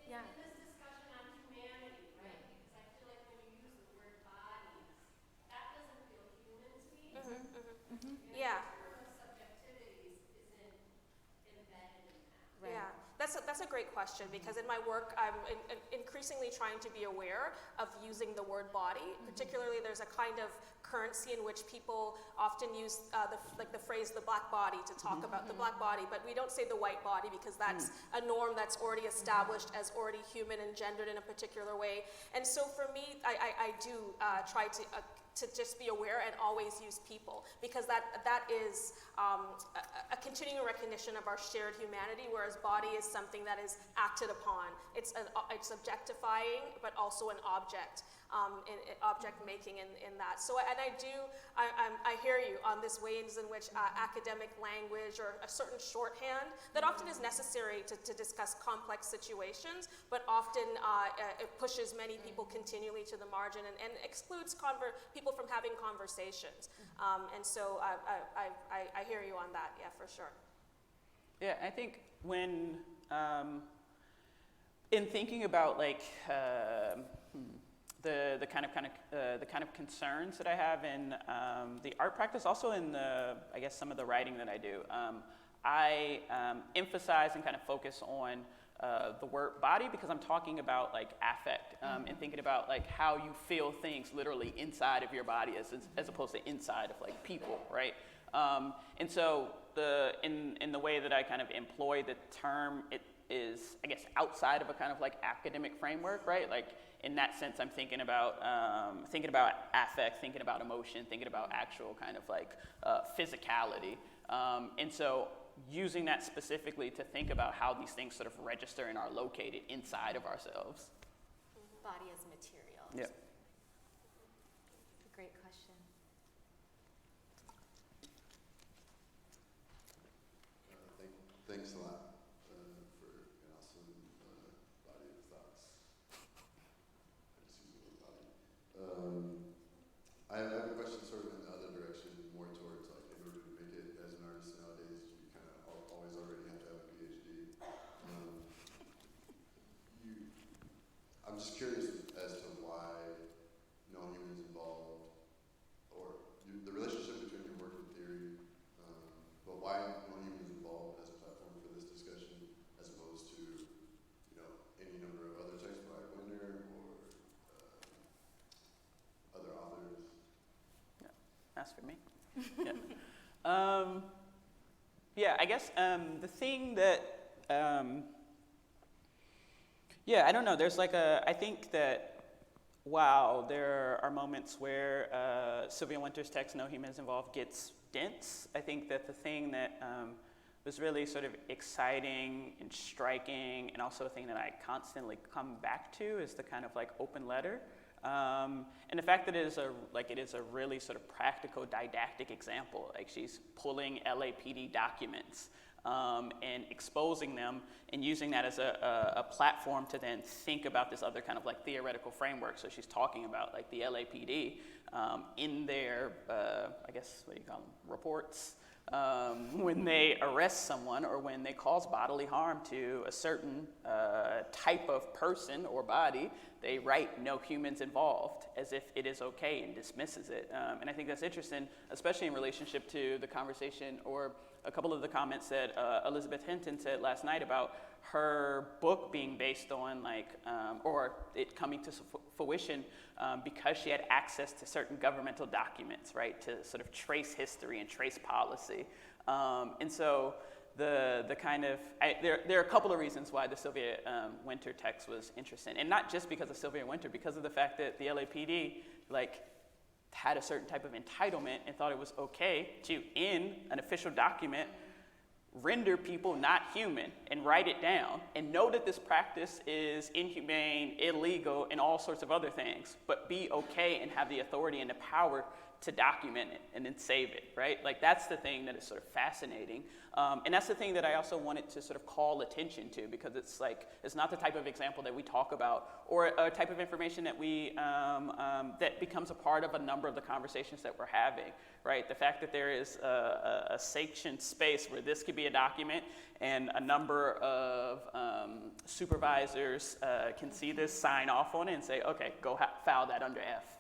Yeah. in this discussion on humanity, right? Because I feel like when you use the word bodies, that doesn't feel human to me. Yeah. The subjectivities isn't embedded in that. Right. Yeah, that's a great question because in my work I'm increasingly trying to be aware of using the word body. Particularly, there's a kind of currency in which people often use the phrase "the black body" to talk about the black body, but we don't say the white body because that's a norm that's already established as already human and gendered in a particular way. And so for me, I do try to just be aware and always use people because that is a continuing recognition of our shared humanity, whereas body is something that is acted upon. It's objectifying, but also an object. In object making in that. So, and I hear you on this ways in which academic language or a certain shorthand that often is necessary to discuss complex situations, but often it pushes many people continually to the margin and excludes people from having conversations. And so I hear you on that, yeah, for sure. Yeah, I think when, in thinking about like, the kind of concerns that I have in the art practice, also in I guess some of the writing that I do, I emphasize and kind of focus on the word body because I'm talking about like affect and thinking about like how you feel things literally inside of your body as opposed to inside of like people, right? And so in the way that I kind of employ the term, it is, I guess, outside of a kind of like academic framework, right? Like in that sense, I'm thinking about affect, thinking about emotion, thinking about actual kind of like physicality. And so using that specifically to think about how these things sort of register and are located inside of ourselves. Body as material. Yeah. It's a great question. Thanks a lot for an awesome body of thoughts. I just use the word body. I have a question sort of in the other direction, more towards like in order to make it as an artist nowadays, you kind of always already have to have a PhD. I'm just curious as to why no human is involved, or the relationship between your work and theory, but why no human is involved as a platform for this discussion, as opposed to, any number of other texts by Winter or other authors. Yeah. That's for me. Yeah. Yeah, I guess the thing that, I don't know, there's like I think that while there are moments where Sylvia Wynter's text, No Human is Involved, gets dense, I think that the thing that was really sort of exciting and striking, and also a thing that I constantly come back to, is the kind of like open letter. And the fact that it is a really sort of practical, didactic example. Like she's pulling LAPD documents and exposing them and using that as a platform to then think about this other kind of like theoretical framework. So she's talking about like the LAPD in their, I guess, what do you call them, reports, when they arrest someone or when they cause bodily harm to a certain type of person or body, they write no humans involved as if it is okay and dismisses it. And I think that's interesting, especially in relationship to the conversation or a couple of the comments that Elizabeth Hinton said last night about her book being based on or it coming to fruition because she had access to certain governmental documents, right, to sort of trace history and trace policy. And so the kind of, there are a couple of reasons why the Sylvia Wynter text was interesting. And not just because of Sylvia Wynter, because of the fact that the LAPD, had a certain type of entitlement and thought it was okay to, in an official document, render people not human and write it down and know that this practice is inhumane, illegal, and all sorts of other things, but be okay and have the authority and the power to document it and then save it, right? Like that's the thing that is sort of fascinating. And that's the thing that I also wanted to sort of call attention to, because it's like, it's not the type of example that we talk about, or a type of information that we, that becomes a part of a number of the conversations that we're having, right? The fact that there is a sanctioned space where this could be a document and a number of supervisors can see this, sign off on it, and say, okay, go file that under F.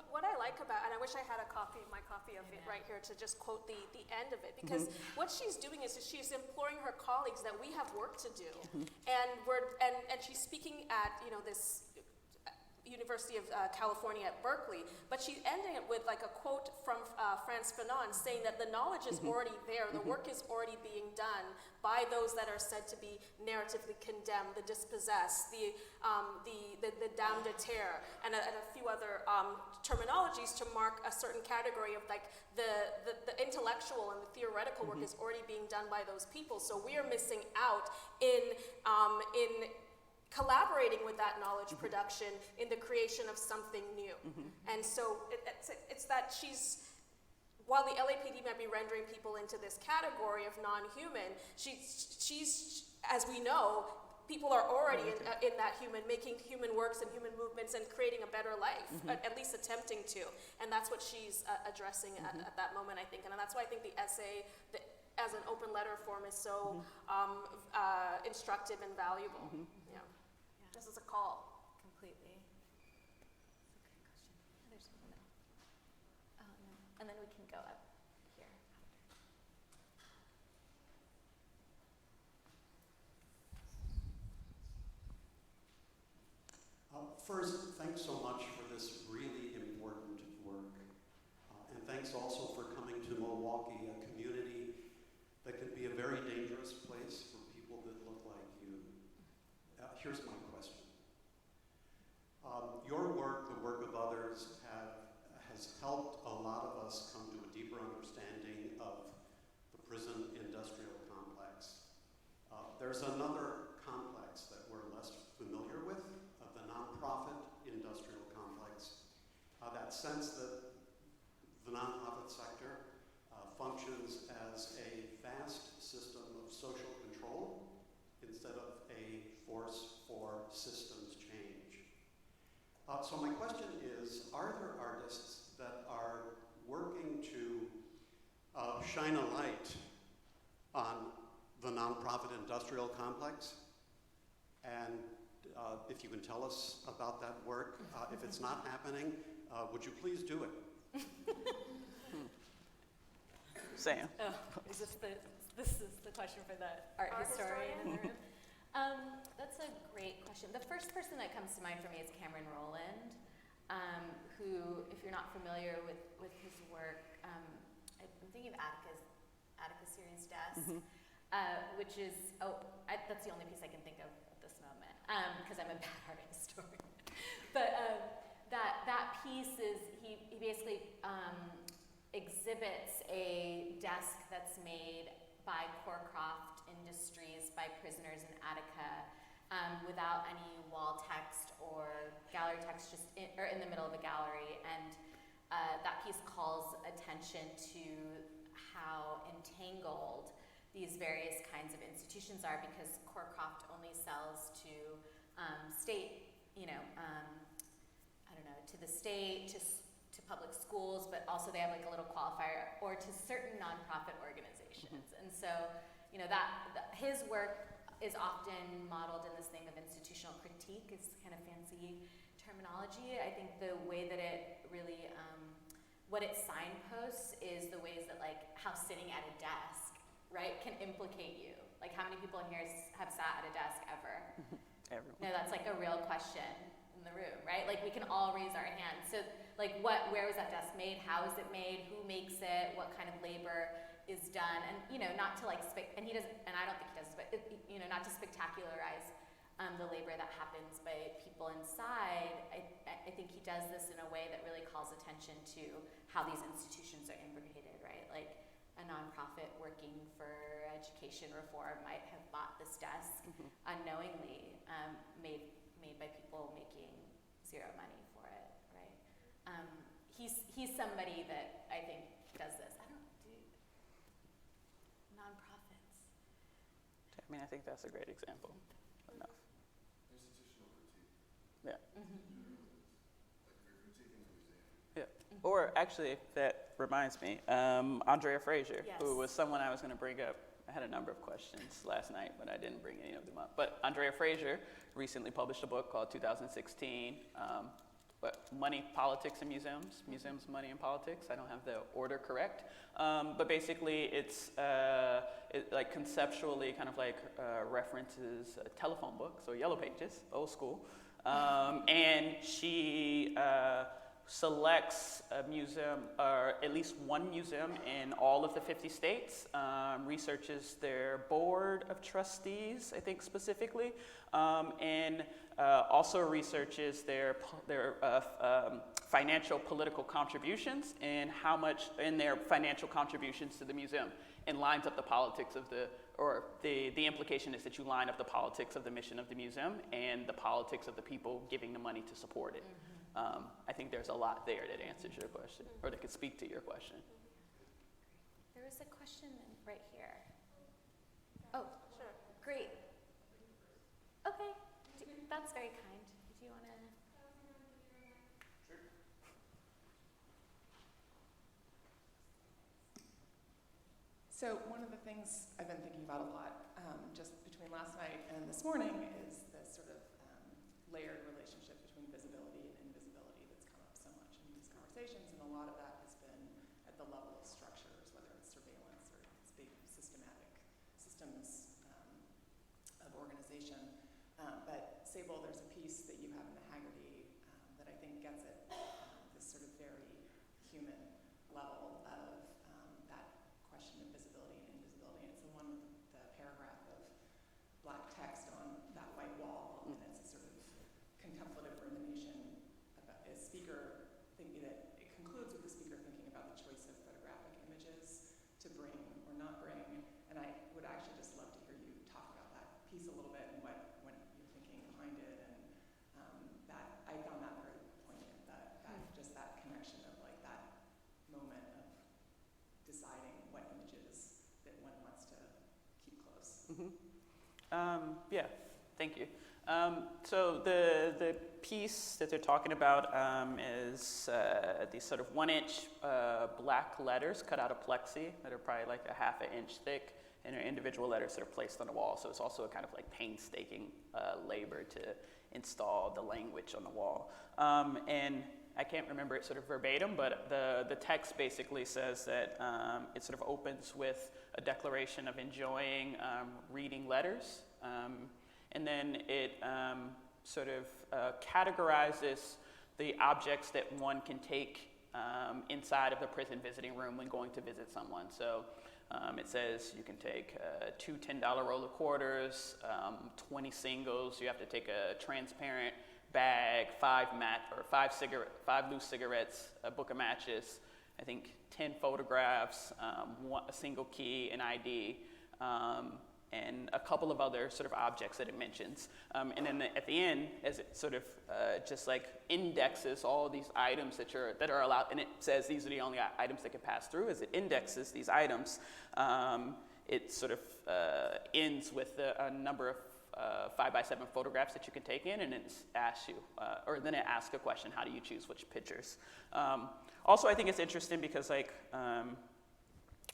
What I like about, and I wish I had my copy of it right here to just quote the end of it, because what she's doing is she's imploring her colleagues that we have work to do, and she's speaking at this University of California at Berkeley, but she's ending it with like a quote from Frantz Fanon saying that the knowledge is already there, the work is already being done by those that are said to be narratively condemned, the dispossessed, the damned à terre, and a few other terminologies to mark a certain category of like the intellectual and the theoretical work is already being done by those people. So we are missing out in collaborating with that knowledge production in the creation of something new. And so it's that while the LAPD might be rendering people into this category of non-human, she's as we know, people are already in that making human works and human movements and creating a better life, at least attempting to. And that's what she's addressing at that moment, I think. And that's why I think the essay, as an open letter form, is so instructive and valuable. Yeah. This is a call. Completely. That's a great question. There's one. Oh, no. And then we can go up here. First, thanks so much for this really important work. And thanks also for coming to Milwaukee, a community that can be a very dangerous place for people that look like you. Here's my question. Your work, the work of others, has helped a lot of us come to a deeper understanding of the prison industrial complex. There's another complex that we're less familiar with, the nonprofit industrial complex. That sense that the nonprofit sector functions as a vast system of social control instead of a force for systems change. So my question is, are there artists that are working to shine a light on the nonprofit industrial complex? And if you can tell us about that work, if it's not happening, would you please do it? Sam. Oh, is this is the question for the art historian in the room? That's a great question. The first person that comes to mind for me is Cameron Rowland, who, if you're not familiar with his work, I'm thinking of Attica Syrian's Desk, which is, that's the only piece I can think of at this moment, because I'm a bad art historian. But that piece is, he basically exhibits a desk that's made by Corecroft Industries by prisoners in Attica, without any wall text or gallery text, just in the middle of a gallery. And that piece calls attention to how entangled these various kinds of institutions are, because Corecroft only sells to state, to the state, to public schools, but also they have like a little qualifier, or to certain nonprofit organizations. And so, his work is often modeled in this thing of institutional critique. It's kind of fancy terminology. I think the way that it really, what it signposts is the ways that like how sitting at a desk, right, can implicate you. Like how many people in here have sat at a desk ever? Everyone. No, that's like a real question in the room, right? Like we can all raise our hands. So like where was that desk made? How is it made? Who makes it? What kind of labor is done? And not to like, and he doesn't, and I don't think he does, but not to spectacularize the labor that happens by people inside. I think he does this in a way that really calls attention to how these institutions are imbricated, right? Like a nonprofit working for education reform might have bought this desk unknowingly, made by people making zero money for it, right? he's somebody that I think does this. I don't do nonprofits. I mean, I think that's a great example. Enough. Institutional critique. Yeah. Like if you're critiquing a museum. Yeah. Or actually, that reminds me, Andrea Frazier, who Yes. was someone I was going to bring up. I had a number of questions last night, but I didn't bring any of them up. But Andrea Frazier recently published a book called 2016, Money, Politics, and Museums. Museums, Money, and Politics. I don't have the order correct. But basically, it like conceptually kind of like references a telephone book, so Yellow Pages, old school. And she selects a museum, or at least one museum in all of the 50 states, researches their board of trustees, I think specifically, and also researches their financial political contributions and how much in their financial contributions to the museum, and lines up the politics of the implication is that you line up the politics of the mission of the museum and the politics of the people giving the money to support it. I think there's a lot there that answers your question, or that could speak to your question. There was a question right here. Oh, sure. Great. Okay, that's very kind. Do you want to? So one of the things I've been thinking about a lot, just between last night and this morning, is this sort of layered relationship between visibility and invisibility that's come up so much in these conversations, and a lot of that has been at the level of structures, whether it's surveillance or these big systematic systems of organization. But Sable, there's a piece that you have in the Haggerty that I think gets at this sort of very human level of that question of visibility and invisibility. It's the one with the paragraph of black text on that white wall, and it's a sort of contemplative rumination about a speaker thinking that it concludes with the speaker thinking about the choice of photographic images to bring or not bring. And I would actually just love to hear you talk about that piece a little bit and what you're thinking behind it. And that I found that very poignant, that just that connection of like that moment of deciding what images that one wants to keep close. Yeah, thank you. So the piece that they're talking about is these sort of 1-inch black letters cut out of plexi that are probably like a half an inch thick, and they're individual letters that are placed on the wall. So it's also a kind of like painstaking labor to install the language on the wall. And I can't remember it sort of verbatim, but the text basically says that it sort of opens with a declaration of enjoying reading letters. And then it sort of categorizes the objects that one can take inside of the prison visiting room when going to visit someone. So it says you can take 2 $10 roll of quarters, 20 singles. You have to take a transparent bag, 5 loose cigarettes, a book of matches, I think 10 photographs, a single key, an ID, and a couple of other sort of objects that it mentions. And then at the end, as it sort of just like indexes all these items that are allowed, and it says these are the only items that can pass through, as it indexes these items, it sort of ends with a number of 5x7 photographs that you can take in, and it asks you, or then it asks a question, how do you choose which pictures? Also, I think it's interesting because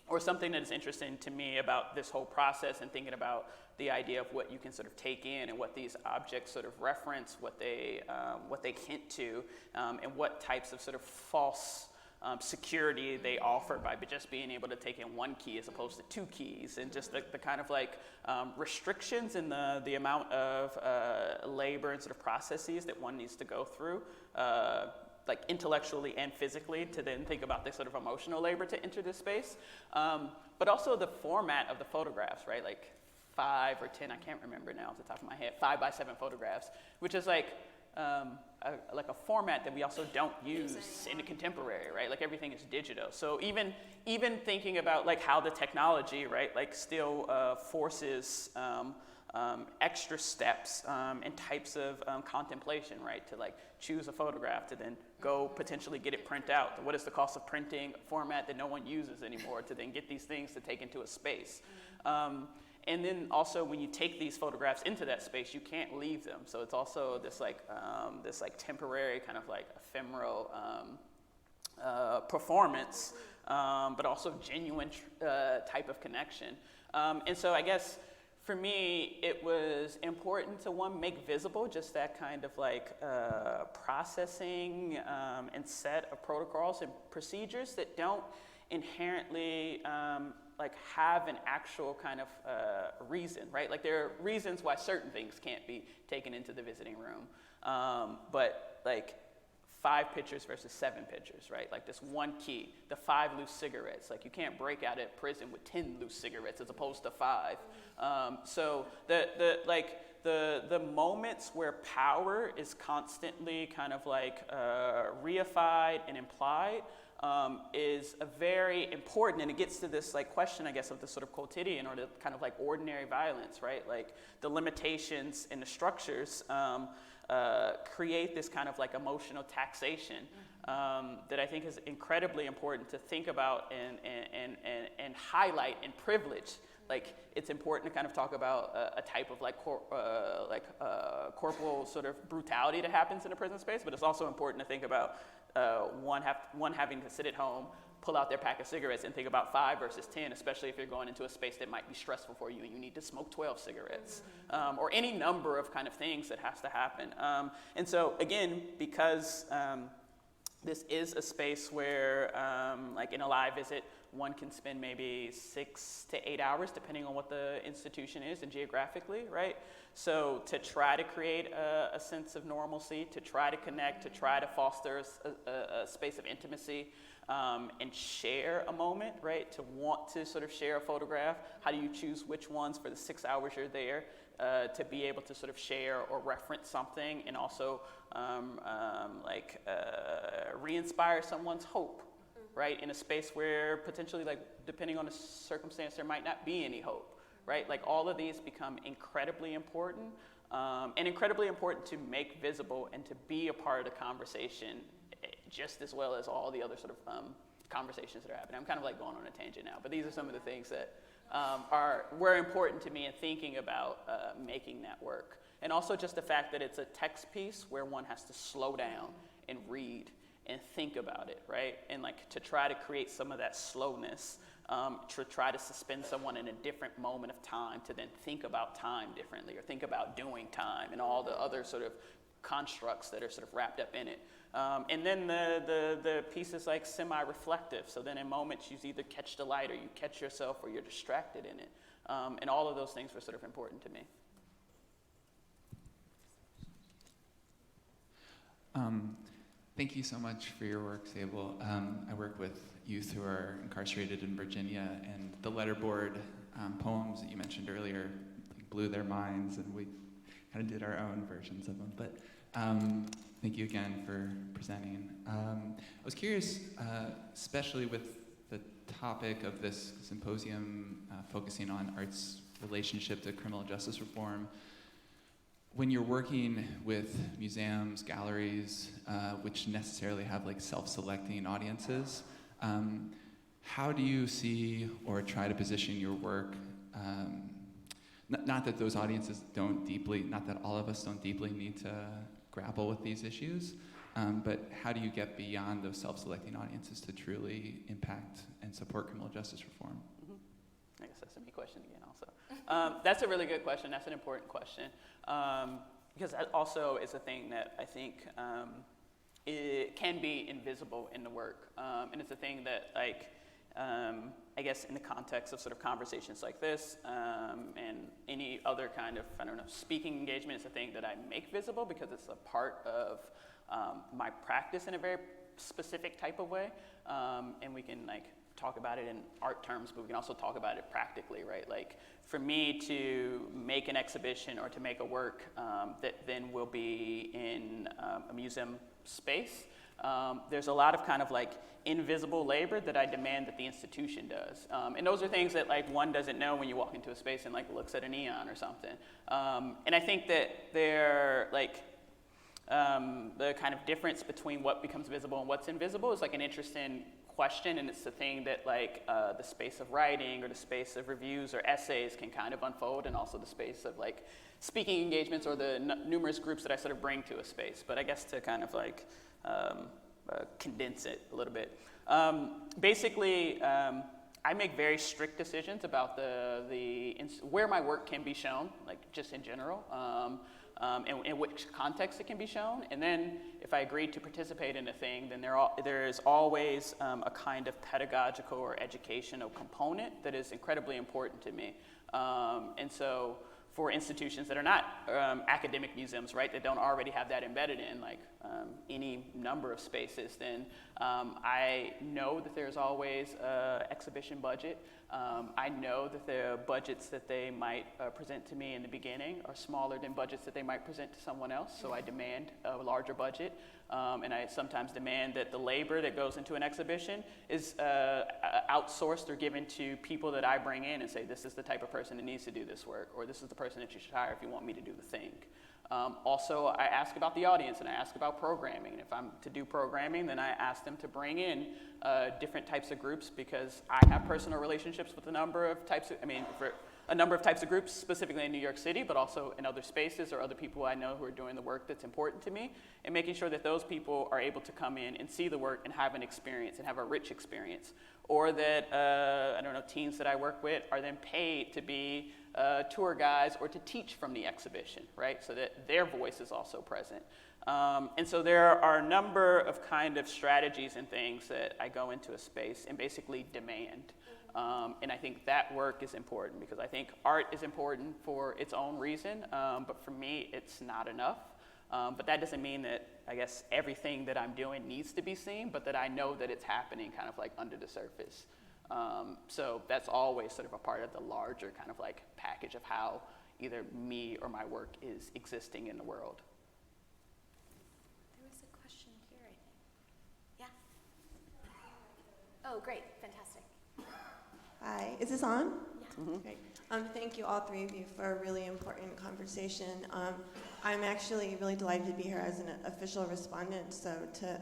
or something that is interesting to me about this whole process and thinking about the idea of what you can sort of take in and what these objects sort of reference, what they hint to, and what types of sort of false security they offer by just being able to take in 1 key as opposed to 2 keys, and just the kind of like restrictions in the amount of labor and sort of processes that one needs to go through, like intellectually and physically, to then think about this sort of emotional labor to enter this space. But also the format of the photographs, right? Like 5 or 10, I can't remember now off the top of my head, 5x7 photographs, which is like a format that we also don't use in the contemporary, right? Like everything is digital. So even thinking about like how the technology, right, like still forces extra steps and types of contemplation, right? To like choose a photograph, to then go potentially get it print out. What is the cost of printing a format that no one uses anymore, to then get these things to take into a space? And then also when you take these photographs into that space, you can't leave them. So it's also this like temporary kind of like ephemeral performance, but also genuine type of connection. And so I guess for me, it was important to, one, make visible just that kind of like processing and set of protocols and procedures that don't inherently like have an actual kind of reason, right? Like there are reasons why certain things can't be taken into the visiting room, but like 5 pictures versus 7 pictures, right? Like this one key, the 5 loose cigarettes. Like you can't break out of prison with 10 loose cigarettes as opposed to 5. So the moments where power is constantly kind of like reified and implied is a very important, and it gets to this like question, I guess, of the sort of quotidian or the kind of like ordinary violence, right? Like the limitations and the structures create this kind of like emotional taxation that I think is incredibly important to think about and highlight and privilege. Like it's important to kind of talk about a type of like corporal sort of brutality that happens in a prison space, but it's also important to think about one having to sit at home, pull out their pack of cigarettes and think about 5 versus 10, especially if you're going into a space that might be stressful for you and you need to smoke 12 cigarettes, or any number of kind of things that has to happen. And so again, because this is a space where, like in a live visit, one can spend maybe 6 to 8 hours, depending on what the institution is and geographically, right? So to try to create a sense of normalcy, to try to connect, to try to foster a space of intimacy, and share a moment, right? To want to sort of share a photograph. How do you choose which ones for the 6 hours you're there to be able to sort of share or reference something and also re-inspire someone's hope, right? In a space where potentially, like, depending on the circumstance, there might not be any hope, right? Like all of these become incredibly important and incredibly important to make visible and to be a part of the conversation just as well as all the other sort of conversations that are happening. I'm kind of like going on a tangent now, but these are some of the things that were important to me in thinking about making that work. And also just the fact that it's a text piece where one has to slow down and read and think about it, right? And like to try to create some of that slowness, to try to suspend someone in a different moment of time to then think about time differently or think about doing time and all the other sort of constructs that are sort of wrapped up in it. And then the piece is like semi-reflective. So then in moments you either catch the light or you catch yourself or you're distracted in it. And all of those things were sort of important to me. Thank you so much for your work, Sable. I work with youth who are incarcerated in Virginia, and the letterboard poems that you mentioned earlier blew their minds, and we kind of did our own versions of them. But thank you again for presenting. I was curious, especially with the topic of this symposium focusing on art's relationship to criminal justice reform, when you're working with museums, galleries, which necessarily have like self-selecting audiences, how do you see or try to position your work? Not that those audiences don't deeply, not that all of us don't deeply need to grapple with these issues, but how do you get beyond those self-selecting audiences to truly impact and support criminal justice reform? I guess that's a me question again also. That's a really good question. That's an important question. Because that also is a thing that I think it can be invisible in the work. And it's a thing that, like, I guess in the context of sort of conversations like this and any other kind of, I don't know, speaking engagement is a thing that I make visible because it's a part of my practice in a very specific type of way. And we can, like, talk about it in art terms, but we can also talk about it practically, right? Like for me to make an exhibition or to make a work that then will be in a museum space, there's a lot of kind of like invisible labor that I demand that the institution does. And those are things that like one doesn't know when you walk into a space and like looks at a neon or something. And I think that they're like, the kind of difference between what becomes visible and what's invisible is like an interesting question, and it's the thing that like the space of writing or the space of reviews or essays can kind of unfold, and also the space of like speaking engagements or the numerous groups that I sort of bring to a space. But I guess to kind of like condense it a little bit. Basically, I make very strict decisions about where my work can be shown, like just in general, and in which context it can be shown. And then if I agree to participate in a thing, then there is always a kind of pedagogical or educational component that is incredibly important to me. And so for institutions that are not academic museums, right, that don't already have that embedded in like any number of spaces, then I know that there's always an exhibition budget. I know that the budgets that they might present to me in the beginning are smaller than budgets that they might present to someone else, so I demand a larger budget. And I sometimes demand that the labor that goes into an exhibition is outsourced or given to people that I bring in and say, this is the type of person that needs to do this work, or this is the person that you should hire if you want me to do the thing. Also, I ask about the audience, and I ask about programming. And if I'm to do programming, then I ask them to bring in different types of groups, because I have personal relationships with a number of types of groups, specifically in New York City, but also in other spaces or other people I know who are doing the work that's important to me, and making sure that those people are able to come in and see the work and have an experience and have a rich experience. Or that, teens that I work with are then paid to be tour guides or to teach from the exhibition, right? So that their voice is also present. And so there are a number of kind of strategies and things that I go into a space and basically demand. And I think that work is important, because I think art is important for its own reason, but for me, it's not enough. But that doesn't mean that, I guess, everything that I'm doing needs to be seen, but that I know that it's happening kind of like under the surface. So that's always sort of a part of the larger kind of like package of how either me or my work is existing in the world. There was a question here, I think. Yeah? Oh, great, fantastic. Hi, is this on? Yeah. Mm-hmm. Great. Thank you, all three of you, for a really important conversation. I'm actually really delighted to be here as an official respondent. So to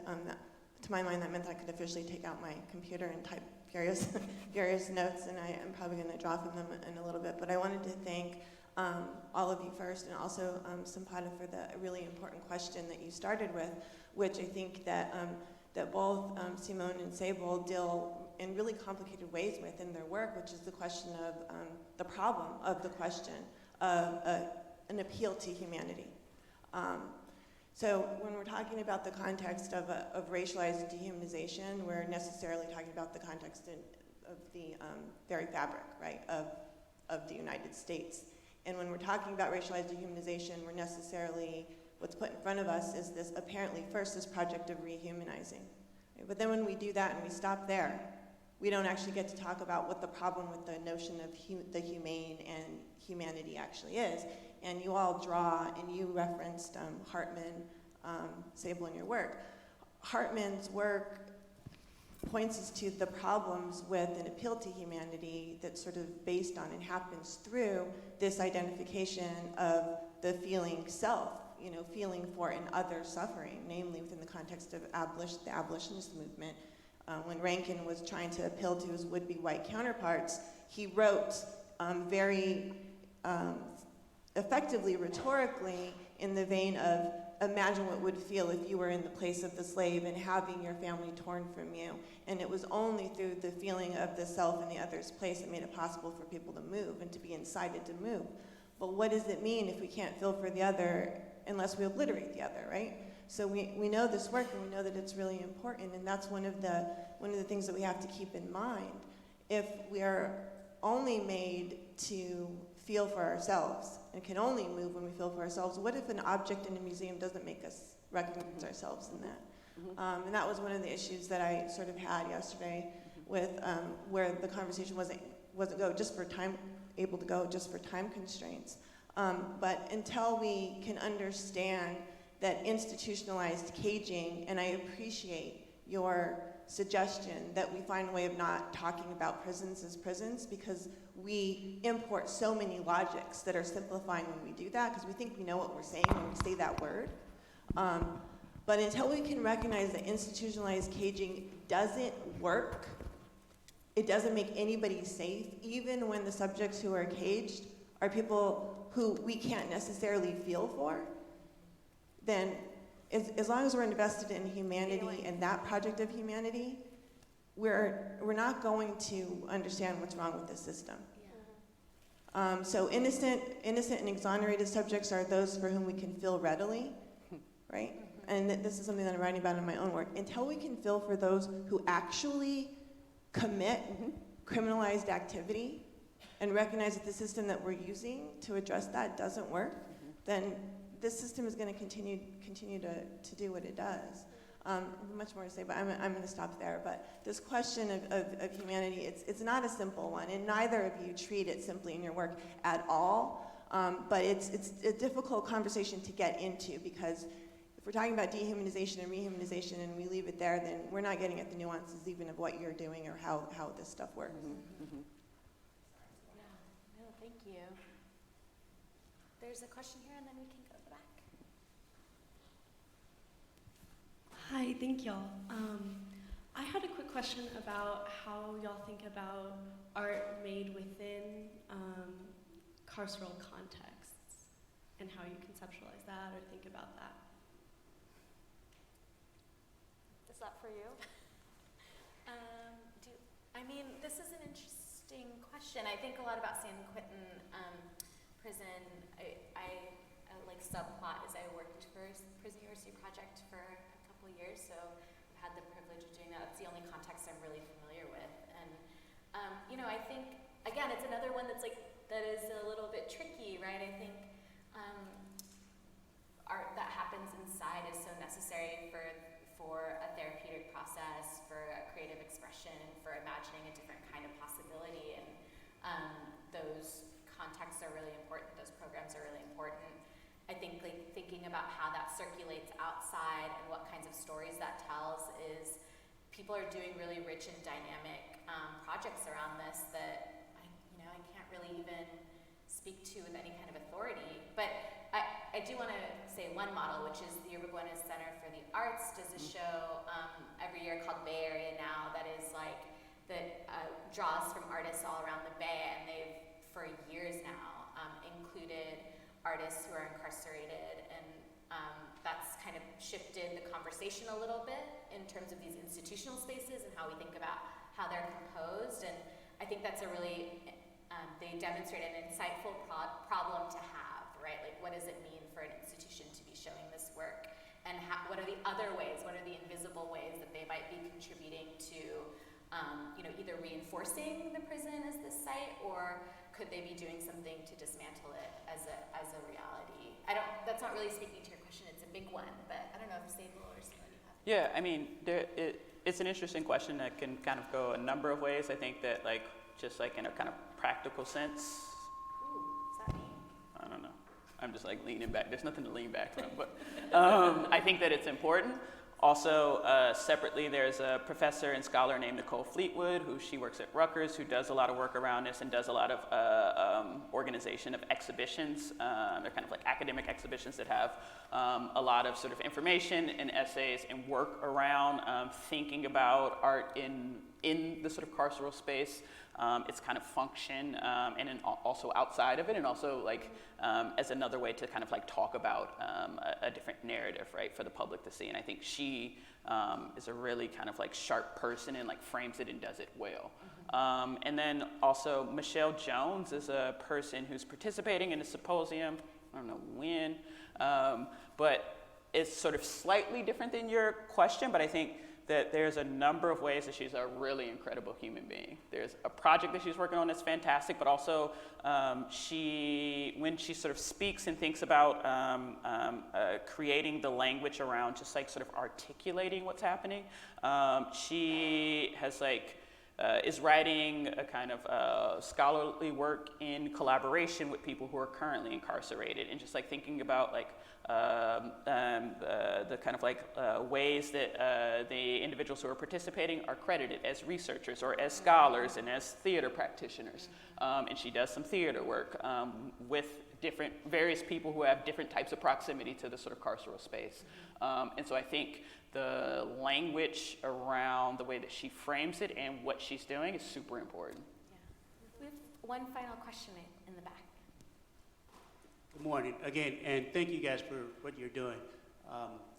my mind, that meant that I could officially take out my computer and type various notes, and I am probably going to draw from them in a little bit. But I wanted to thank all of you first, and also Sampata for the really important question that you started with, which I think that both Simone and Sable deal in really complicated ways with in their work, which is the question of the problem of the question of an appeal to humanity. So when we're talking about the context of racialized dehumanization, we're necessarily talking about the context of the very fabric, right, of the United States. And when we're talking about racialized dehumanization, we're necessarily, what's put in front of us is this, apparently first, this project of rehumanizing. Right? But then when we do that and we stop there, we don't actually get to talk about what the problem with the notion of the humane and humanity actually is. And you all draw, and you referenced Hartman, Sable, in your work. Hartman's work points us to the problems with an appeal to humanity that's sort of based on and happens through this identification of the feeling self, feeling for an other suffering, namely within the context of the abolitionist movement. When Rankin was trying to appeal to his would-be white counterparts, he wrote very effectively, rhetorically, in the vein of, imagine what it would feel if you were in the place of the slave and having your family torn from you. And it was only through the feeling of the self in the other's place that made it possible for people to move and to be incited to move. But what does it mean if we can't feel for the other unless we obliterate the other, right? So we know this work, and we know that it's really important, and that's one of the things that we have to keep in mind. If we are only made to feel for ourselves and can only move when we feel for ourselves, what if an object in a museum doesn't make us recognize ourselves in that? Mm-hmm. And that was one of the issues that I sort of had yesterday with where the conversation wasn't able to go just for time constraints. But until we can understand that institutionalized caging, and I appreciate your suggestion that we find a way of not talking about prisons as prisons, because we import so many logics that are simplifying when we do that, because we think we know what we're saying when we say that word. But until we can recognize that institutionalized caging doesn't work, it doesn't make anybody safe, even when the subjects who are caged are people who we can't necessarily feel for, then as long as we're invested in humanity and that project of humanity, we're not going to understand what's wrong with the system. So innocent and exonerated subjects are those for whom we can feel readily, right? And this is something that I'm writing about in my own work. Until we can feel for those who actually commit criminalized activity and recognize that the system that we're using to address that doesn't work, then this system is going to continue to do what it does. Much more to say, but I'm going to stop there. But this question of humanity, it's not a simple one, and neither of you treat it simply in your work at all. But it's a difficult conversation to get into, because if we're talking about dehumanization and rehumanization and we leave it there, then we're not getting at the nuances even of what you're doing or how this stuff works. Yeah, no, thank you. There's a question here, and then we can go to the back. Hi, thank y'all. I had a quick question about how y'all think about art made within carceral contexts and how you conceptualize that or think about that. Is that for you? This is an interesting question. I think a lot about San Quentin prison. I like subplot is I worked for Prison University Project for a couple years, so I've had the privilege of doing that. That's the only context I'm really familiar with. And I think again, it's another one that is a little bit tricky, right? I think art that happens inside is so necessary for a therapeutic process, for a creative expression, for imagining a different kind of possibility, and those contexts are really important. Those programs are really important. I think thinking about how that circulates outside and what kinds of stories that tells is people are doing really rich and dynamic projects around this that I can't really even speak to with any kind of authority. But I do want to say one model, which is the Yerba Buena Center for the Arts does a show every year called Bay Area Now that is that draws from artists all around the Bay, and they've for years now included artists who are incarcerated, and that's kind of shifted the conversation a little bit in terms of these institutional spaces and how we think about how they're composed. And I think that's a really, they demonstrate an insightful problem to have, right? Like, what does it mean for an institution to be showing this work? And what are the other ways, what are the invisible ways that they might be contributing to, either reinforcing the prison as this site, or could they be doing something to dismantle it as a reality? That's not really speaking to your question, it's a big one, but I don't know if Sable or somebody have. Yeah, it's an interesting question that can kind of go a number of ways. I think that just in a kind of practical sense. Ooh, what's that mean? I don't know. I'm just leaning back. There's nothing to lean back from, but I think that it's important. Also, separately, there's a professor and scholar named Nicole Fleetwood, she works at Rutgers, who does a lot of work around this and does a lot of organization of exhibitions. They're kind of academic exhibitions that have a lot of sort of information and essays and work around thinking about art in the sort of carceral space, its kind of function, and then also outside of it, and also as another way to kind of talk about a different narrative, right, for the public to see. And I think she is a really kind of sharp person and frames it and does it well. And then also Michelle Jones is a person who's participating in a symposium. I don't know when, but it's sort of slightly different than your question, but I think that there's a number of ways that she's a really incredible human being. There's a project that she's working on that's fantastic, but also when she sort of speaks and thinks about creating the language around just sort of articulating what's happening, she has is writing a kind of scholarly work in collaboration with people who are currently incarcerated, and just like thinking about like the kind of like ways that the individuals who are participating are credited as researchers or as scholars and as theater practitioners. And she does some theater work with various people who have different types of proximity to the sort of carceral space. And so I think the language around the way that she frames it and what she's doing is super important. Yeah. We have one final question in the back. Good morning again, and thank you guys for what you're doing.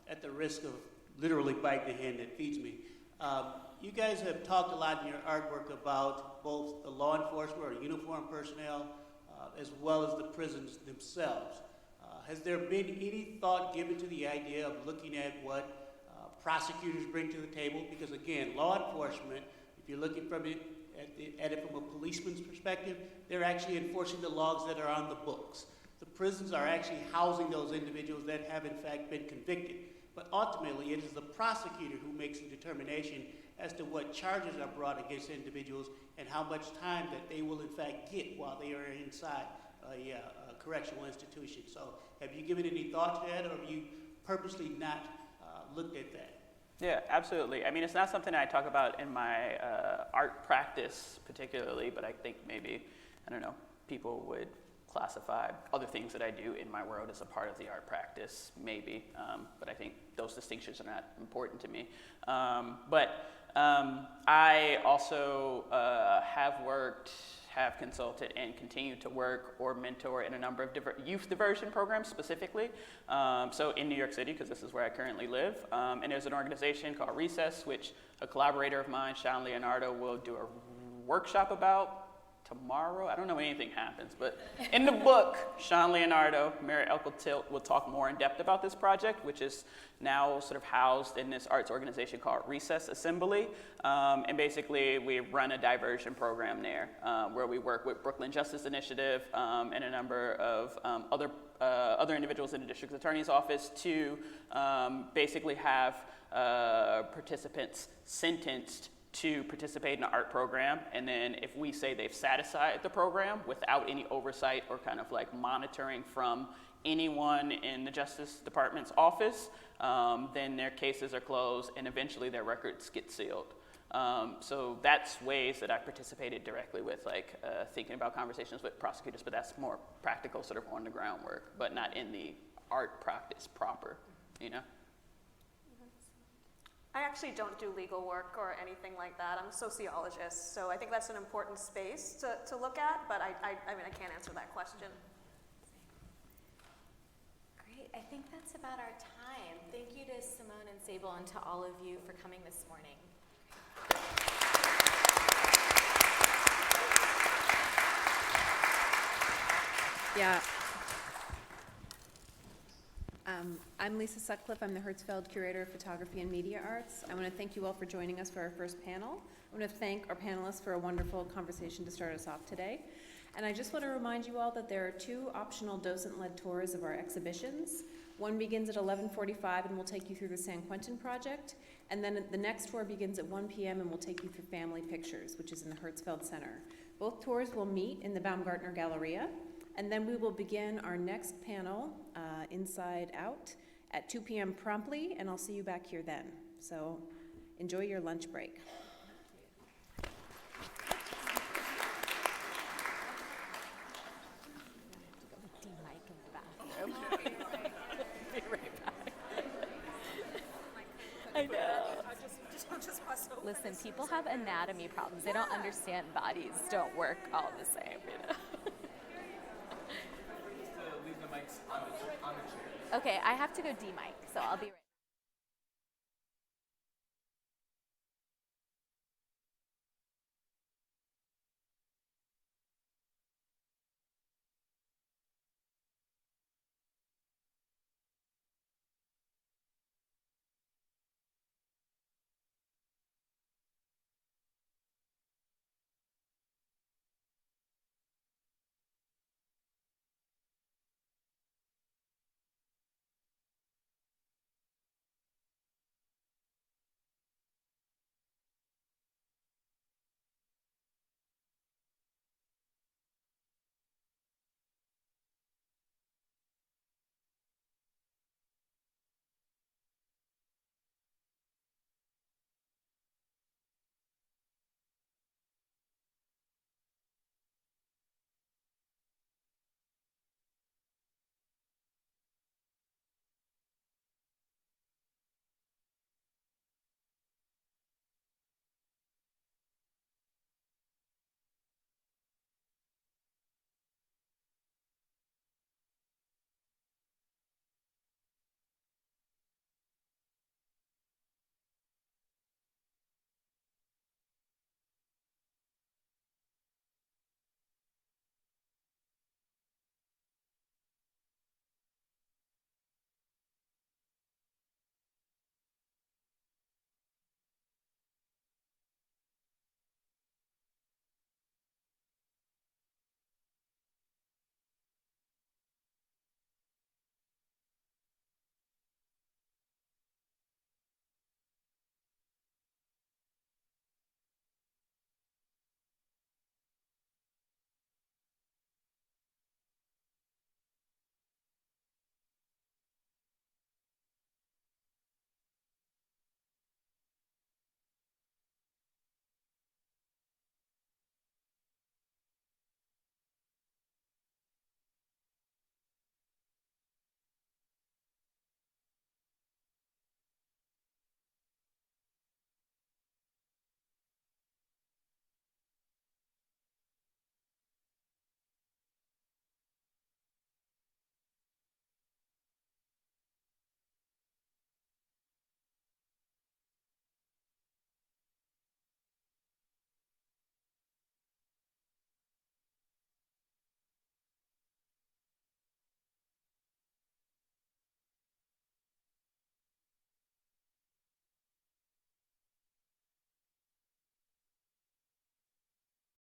At the risk of literally biting the hand that feeds me, you guys have talked a lot in your artwork about both the law enforcement or uniformed personnel as well as the prisons themselves. Has there been any thought given to the idea of looking at what prosecutors bring to the table? Because again, law enforcement, if you're looking from it at it from a policeman's perspective, they're actually enforcing the laws that are on the books. The prisons are actually housing those individuals that have in fact been convicted. But ultimately, it is the prosecutor who makes the determination as to what charges are brought against individuals and how much time that they will in fact get while they are inside a correctional institution. So have you given any thought to that, or have you purposely not looked at that? Yeah, absolutely. I mean, it's not something I talk about in my art practice particularly, but I think maybe, I don't know, people would classify other things that I do in my world as a part of the art practice, maybe. But I think those distinctions are not important to me. I also have consulted and continue to work or mentor in a number of different youth diversion programs specifically. So in New York City, because this is where I currently live, and there's an organization called Recess, which a collaborator of mine, Sean Leonardo, will do a workshop about tomorrow. I don't know when anything happens, but in the book, Sean Leonardo, Mary Elkel will talk more in depth about this project, which is now sort of housed in this arts organization called Recess Assembly. And basically, we run a diversion program there where we work with Brooklyn Justice Initiative and a number of other individuals in the district attorney's office to basically have participants sentenced to participate in an art program, and then if we say they've satisfied the program without any oversight or kind of like monitoring from anyone in the Justice Department's office, then their cases are closed and eventually their records get sealed. So that's ways that I participated directly with, like thinking about conversations with prosecutors, but that's more practical sort of on the ground work, but not in the art practice proper, you know? I actually don't do legal work or anything like that. I'm a sociologist, so I think that's an important space to look at, but I mean, I can't answer that question. Great, I think that's about our time. Thank you to Simone and Sable and to all of you for coming this morning. Yeah. I'm Lisa Sutcliffe. I'm the Hertzfeld Curator of Photography and Media Arts. I want to thank you all for joining us for our first panel. I want to thank our panelists for a wonderful conversation to start us off today. And I just want to remind you all that there are 2 optional docent-led tours of our exhibitions. One begins at 11:45 and will take you through the San Quentin project. And then the next tour begins at 1 p.m. and will take you through Family Pictures, which is in the Hertzfeld Center. Both tours will meet in the Baumgartner Galleria. And then we will begin our next panel, Inside Out, at 2 p.m. promptly, and I'll see you back here then. So enjoy your lunch break. I know. Listen, people have anatomy problems. They don't understand bodies don't work all the same, you know? Okay, I have to go D-mic, so I'll be right back.